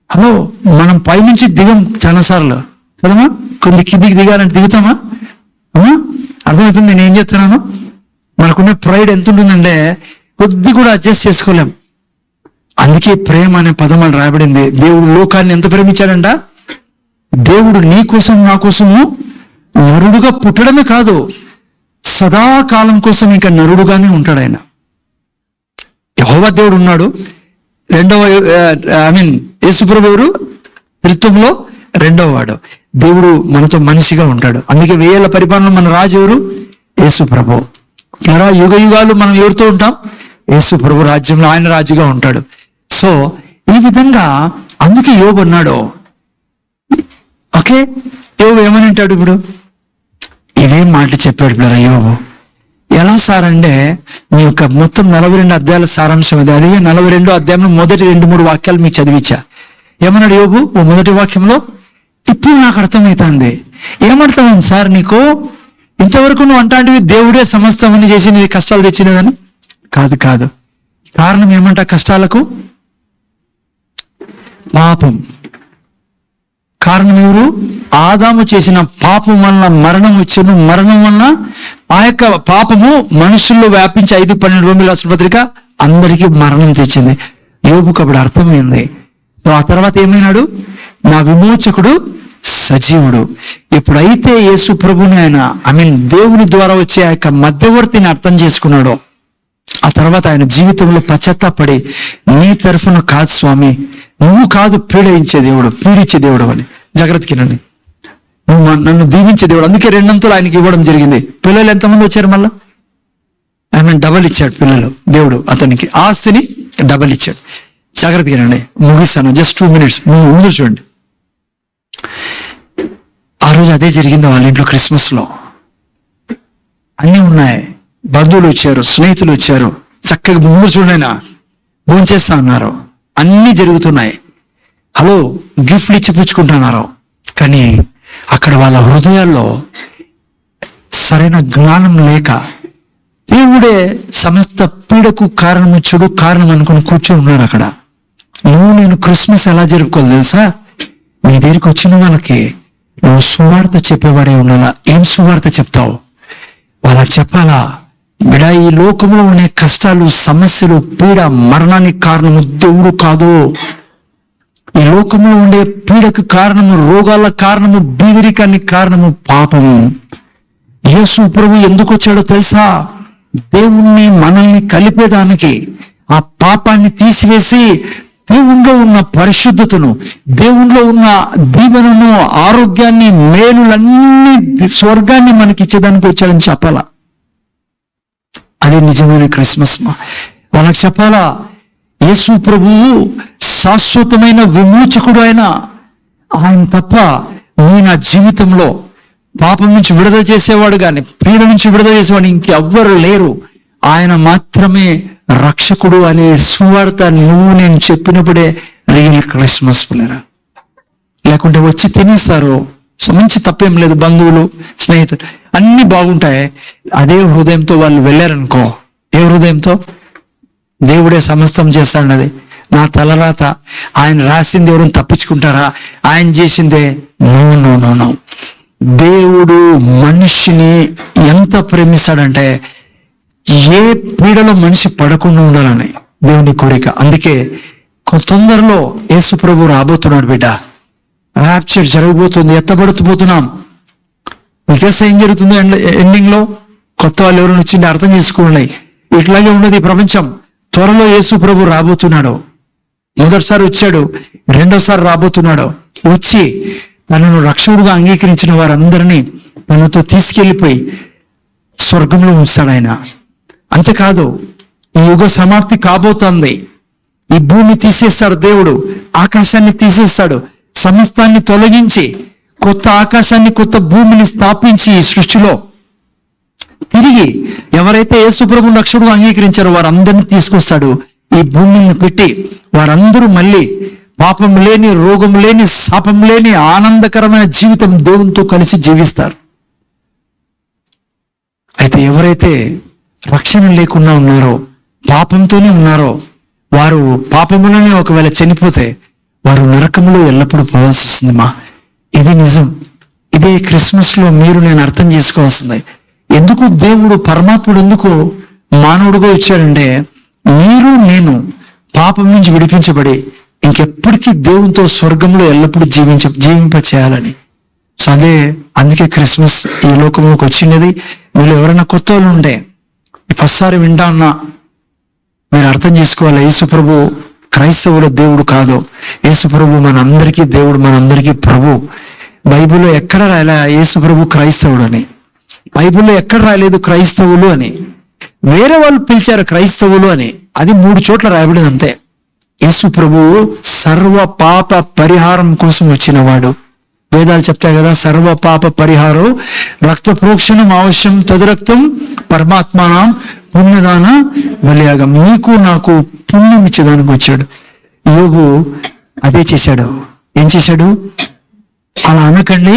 A: హలో, మనం పైనుంచి దిగం చాలాసార్లు కదమ్మా. కొద్ది కిందికి దిగాలంటే దిగుతామా? అర్థమవుతుంది నేను ఏం చెప్తున్నాను? మనకున్న ప్రైడ్ ఎంత ఉంటుందంటే కొద్ది కూడా అడ్జస్ట్ చేసుకోలేం. అందుకే ప్రేమ అనే పదం అని రాయబడింది. దేవుడు లోకాన్ని ఎంత ప్రేమించాడంట? దేవుడు నీ కోసం నా కోసము నరుడుగా పుట్టడమే కాదు, సదాకాలం కోసం ఇంకా నరుడుగానే ఉంటాడు ఆయన. యెహోవా దేవుడు ఉన్నాడు. రెండవ యేసుప్రభు ఎవరు? త్రిత్వంలో రెండవ వాడు. దేవుడు మనతో మనిషిగా ఉంటాడు. అందుకే 1000 ఏళ్ల పరిపాలన మన రాజు ఎవరు? యేసు ప్రభు. యుగ యుగాలు మనం ఎవరితో ఉంటాం? యేసు ప్రభు రాజ్యంలో ఆయన రాజుగా ఉంటాడు. సో ఈ విధంగా అందుకే యోబు అన్నాడు. ఓకే, యోబు ఏమని అంటాడు ఇప్పుడు? ఇవేం మాటలు చెప్పాడు పిల్లరా యోబు. ఎలా సార్ అంటే మీ యొక్క మొత్తం 42 అధ్యాయాల సారాంశం అది. అదే 42 అధ్యాయంలో మొదటి 2-3 వాక్యాలు మీకు చదివించా. ఏమన్నాడు యోబు? మొదటి వాక్యంలో, ఇప్పుడు నాకు అర్థమవుతుంది. ఏమర్థమైంది సార్ నీకు? ఇంతవరకు నువ్వు అంటాంటివి దేవుడే సమస్తం అని చేసి నీ కష్టాలు తెచ్చినదని. కాదు. కారణం ఏమంటా కష్టాలకు? పాపం. కారణం ఎవరు? ఆదాము చేసిన పాపం వలన మరణం వచ్చాను. మరణం వలన ఆ యొక్క పాపము మనుషుల్లో వ్యాపించి 5-12 రోమిల పత్రిక అందరికీ మరణం తెచ్చింది. యోబుకు అప్పుడు అర్థమైంది. ఆ తర్వాత ఏమైనాడు? నా విమోచకుడు సజీవుడు. ఎప్పుడైతే యేసు ప్రభుని ఆయన దేవుని ద్వారా వచ్చే ఆ యొక్క మధ్యవర్తిని అర్థం చేసుకున్నాడో, ఆ తర్వాత ఆయన జీవితంలో పశ్చాత్తాపడి, నీ తరఫున కాదు స్వామి, నువ్వు కాదు పీడించే దేవుడు అని జాగ్రత్తకినండి, నువ్వు నన్ను దీవించే దేవుడు. అందుకే 2 అంతలు ఆయనకి ఇవ్వడం జరిగింది. పిల్లలు ఎంతమంది వచ్చారు? మళ్ళా డబల్ ఇచ్చాడు పిల్లలు. దేవుడు అతనికి ఆస్తిని డబల్ ఇచ్చాడు. జాగ్రత్తగానండి, ముగిస్తాను. జస్ట్ 2 minutes ముందు చూడండి. ఆ రోజు అదే జరిగింది వాళ్ళ ఇంట్లో క్రిస్మస్ లో. అన్నీ ఉన్నాయి, బంధువులు వచ్చారు, స్నేహితులు వచ్చారు, చక్కగా ముందు చూడైనా భోంచేస్తా ఉన్నారు, అన్నీ జరుగుతున్నాయి. హలో, గిఫ్ట్లు ఇచ్చి పుచ్చుకుంటున్నారు. కానీ అక్కడ వాళ్ళ హృదయాల్లో సరైన జ్ఞానం లేక దేవుడే సమస్త పీడకు కారణము, చెడు కారణం అనుకుని కూర్చొని ఉన్నారు అక్కడ. నువ్వు నేను క్రిస్మస్ ఎలా జరుపుకోవాలి తెలుసా? నీ దగ్గరికి వచ్చిన వాళ్ళకి నువ్వు సువార్త చెప్పేవాడే ఉండాలా. ఏం సువార్త చెప్తావు? వాళ్ళకి చెప్పాలా, బిడ ఈ లోకంలో ఉండే కష్టాలు, సమస్యలు, పీడ, మరణానికి కారణము దేవుడు కాదు. ఈ లోకంలో ఉండే పీడకు కారణము, రోగాల కారణము, బీదరికానికి కారణము పాపము. యేసు ప్రభు ఎందుకు వచ్చాడో తెలుసా? దేవుణ్ణి మనల్ని కలిపేదానికి, ఆ పాపాన్ని తీసివేసి దేవుణ్ణిలో ఉన్న పరిశుద్ధతను, దేవుణ్ణిలో ఉన్న దీవెనను, ఆరోగ్యాన్ని, మేలులన్నీ, స్వర్గాన్ని మనకి ఇచ్చేదానికి వచ్చాడని చెప్పాలా. అదే నిజమైన క్రిస్మస్. వాళ్ళకి చెప్పాలా, యేసు ప్రభువు శాశ్వతమైన విమోచకుడు. ఆయన తప్ప నీ నా జీవితంలో పాపం నుంచి విడుదల చేసేవాడు కానీ, పీడ నుంచి విడుదల చేసేవాడు ఇంకెవ్వరు లేరు. ఆయన మాత్రమే రక్షకుడు అనే సువార్త నువ్వు నేను చెప్పినప్పుడే రియల్ క్రిస్మస్ పిల్లరా. లేకుంటే వచ్చి తినేస్తారు, మంచి తప్పేం లేదు, బంధువులు, స్నేహితులు అన్ని బాగుంటాయి. అదే హృదయంతో వాళ్ళు వెళ్ళారనుకో, ఏ హృదయంతో? దేవుడే సమస్తం చేస్తాడన్నది నా తలరాత, ఆయన రాసింది ఎవరు తప్పించుకుంటారా? ఆయన చేసిందే. నో. దేవుడు మనిషిని ఎంత ప్రేమిస్తాడంటే ఏ పీడలో మనిషి పడకుండా ఉండాలని దేవుని కోరిక. అందుకే తొందరలో యేసు ప్రభు రాబోతున్నాడు బిడ్డ. ర్యాప్చర్ జరగబోతుంది, ఎత్తబడుతుపోతున్నాం. మీకు తెలుసా ఏం జరుగుతుందో ఎండింగ్ లో? కొత్త వాళ్ళు ఎవరైనా వచ్చింది అర్థం చేసుకోండి. ఇట్లాగే ఉన్నది ప్రపంచం. త్వరలో యేసు ప్రభు రాబోతున్నాడు. మొదటిసారి వచ్చాడు, రెండోసారి రాబోతున్నాడు. వచ్చి తనను రక్షకుడుగా అంగీకరించిన వారందరినీ తనతో తీసుకెళ్లిపోయి స్వర్గంలో ఉంచుతాడు ఆయన. అంతేకాదు, ఈ యుగ సమాప్తి కాబోతోంది. ఈ భూమి తీసేస్తాడు దేవుడు, ఆకాశాన్ని తీసేస్తాడు, సమస్తాన్ని తొలగించి కొత్త ఆకాశాన్ని, కొత్త భూమిని స్థాపించి ఈ సృష్టిలో తిరిగి ఎవరైతే యేసు ప్రభువును రక్షకుడుగా అంగీకరించారో వారందరినీ తీసుకొస్తాడు. ఈ భూమిని పెట్టి వారందరూ మళ్ళీ పాపం లేని, రోగం లేని, శాపం లేని ఆనందకరమైన జీవితం దేవునితో కలిసి జీవిస్తారు. అయితే ఎవరైతే రక్షణ లేకుండా ఉన్నారో, పాపంతోనే ఉన్నారో, వారు పాపములోనే ఒకవేళ చనిపోతే వారు నరకంలో ఎల్లప్పుడూ పోవాల్సి వస్తుంది. ఇది నిజం. ఇదే క్రిస్మస్ లో మీరు నేను అర్థం చేసుకోవాల్సింది. ఎందుకు దేవుడు, పరమాత్ముడు ఎందుకు మానవుడుగా వచ్చాడంటే, మీరు నేను పాపం నుంచి విడిపించబడి ఇంకెప్పటికీ దేవునితో స్వర్గంలో ఎల్లప్పుడూ జీవింప చేయాలని. సో అందుకే క్రిస్మస్ ఈ లోకంలోకి వచ్చినది. మీరు ఎవరైనా కొత్త వాళ్ళు ఉంటే ఫస్ట్సారి వింటా ఉన్నా మీరు అర్థం చేసుకోవాలి, యేసు ప్రభు క్రైస్తవుల దేవుడు కాదు. యేసు ప్రభు మనందరికీ దేవుడు, మనందరికీ ప్రభు. బైబిల్లో ఎక్కడ రాయలే యేసు ప్రభు క్రైస్తవుడు అని. బైబిల్లో ఎక్కడ రాయలేదు క్రైస్తవులు అని. వేరే వాళ్ళు పిలిచారు క్రైస్తవులు అని. అది 3 చోట్ల రాయబడింది అంతే. యేసు ప్రభువు సర్వ పాప పరిహారం కోసం వచ్చిన వాడు. వేదాలు చెప్తాయి కదా, సర్వ పాప పరిహారం రక్త ప్రోక్షణం అవశ్యం, తదురక్తం పరమాత్మానం పుణ్యదాన బలియాగం. నీకు నాకు పుణ్యం ఇచ్చేదానికి వచ్చాడు. యోగు అదే చేశాడు. ఏం చేశాడు? అలా అనకండి,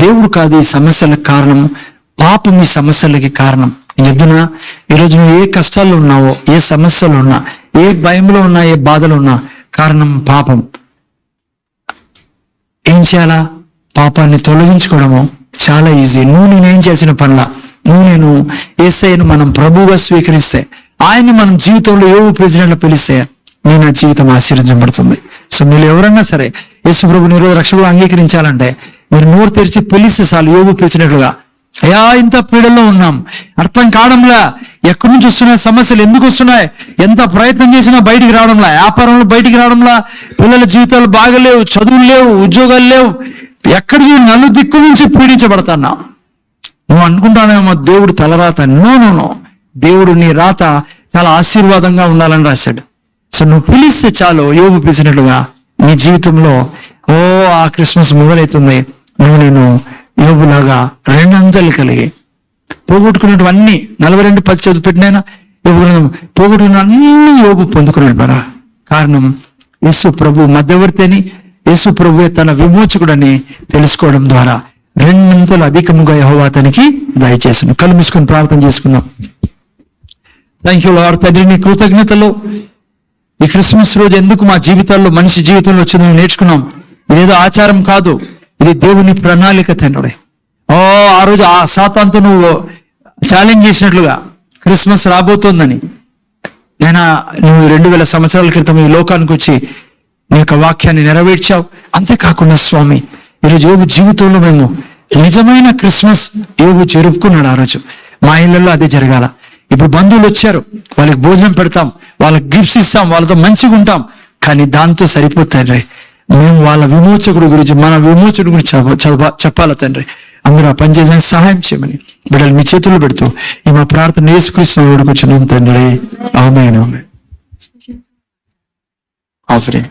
A: దేవుడు కాదు ఈ సమస్యలకు కారణం, పాపం ఈ సమస్యలకి కారణం. ఎద్దున ఈరోజు నువ్వు ఏ కష్టాల్లో ఉన్నావో, ఏ సమస్యలు ఉన్నా, ఏ భయంలో ఉన్నా, ఏ బాధలు ఉన్నా, కారణం పాపం. ఏం చేయాలా? పాపాన్ని తొలగించుకోవడము చాలా ఈజీ. నువ్వు నేనేం చేసిన పనుల, నువ్వు నేను యేసయ్యను మనం ప్రభువుగా స్వీకరిస్తే, ఆయన్ని మనం జీవితంలో ప్రెసిడెంట్ పిలిస్తే నీ నా జీవితం ఆశీర్వదించబడుతుంది. సో మీరు ఎవరన్నా సరే యేసు ప్రభుని ఈరోజు రక్షకుడుగా అంగీకరించాలంటే మీరు నోరు తెరిచి పిలిస్తే చాలు, యోగు పిలిచినట్లుగా, అయ్యా ఇంత పీడల్లో ఉన్నాం, అర్థం కావడంలా, ఎక్కడి నుంచి వస్తున్నాయి సమస్యలు, ఎందుకు వస్తున్నాయి, ఎంత ప్రయత్నం చేసినా బయటికి రావడంలా, వ్యాపారంలో బయటికి రావడంలా, పిల్లల జీవితాలు బాగలేవు, చదువులు లేవు, ఉద్యోగాలు లేవు, ఎక్కడికి నలు దిక్కు నుంచి పీడించబడతాన్నా. నువ్వు అనుకుంటానేమో దేవుడు తలరాత. నో, దేవుడు నీ రాత చాలా ఆశీర్వాదంగా ఉండాలని రాశాడు. సో నువ్వు పిలిస్తే చాలు, యోగు పిలిచినట్లుగా నీ జీవితంలో ఆ క్రిస్మస్ మొదలవుతుంది. నువ్వు నేను యోగులాగా 2 అంతలు కలిగి పోగొట్టుకున్నవన్నీ 42:10 చదువు పెట్టినైనా పోగొట్టుకున్న అన్ని యోబు పొందుకున్నాడు మరా. కారణం యేసు ప్రభు మధ్యవర్తి అని, యేసు ప్రభువే తన విమోచకుడని తెలుసుకోవడం ద్వారా 2 అధికముగా యెహోవా అతనికి దయచేసును. కళ్ళు మూసుకొని ప్రార్థన చేసుకుందాం. Thank you lord. తండ్రి, నీ కృతజ్ఞతలో ఈ క్రిస్మస్ రోజు ఎందుకు మా జీవితాల్లో, మనిషి జీవితంలో వచ్చిందో నేర్చుకున్నాం. ఇదేదో ఆచారం కాదు, ఇది దేవుని ప్రణాళిక తండ్రి. ఆ రోజు ఆ సాతానుతో నువ్వు ఛాలెంజ్ చేసినట్లుగా క్రిస్మస్ రాబోతోందని, నువ్వు 2000 సంవత్సరాల క్రితం ఈ లోకానికి వచ్చి నీ యొక్క వాక్యాన్ని నెరవేర్చావు. అంతేకాకుండా స్వామి, ఈరోజు యోబు జీవితంలో మేము నిజమైన క్రిస్మస్ యోబు జరుపుకున్నాడు. ఆ రోజు మా ఇళ్లలో అదే జరగాల. ఇప్పుడు బంధువులు వచ్చారు, వాళ్ళకి భోజనం పెడతాం, వాళ్ళకి గిఫ్ట్స్ ఇస్తాం, వాళ్ళతో మంచిగా ఉంటాం. కానీ దాంతో సరిపోతాయి. మేము వాళ్ళ విమోచకుడు గురించి, మన విమోచకుడు గురించి చెప్పాలి తండ్రి. అందరూ ఆ పని చేసే సహాయం చేయమని బిడ్డలు మీ చేతుల్లో పెడుతూ ఈ మా ప్రార్థన యేసుక్రీస్తు వేడుకొచ్చున్నాం తండ్రి. ఆమేన్. ఆఫరింగ్.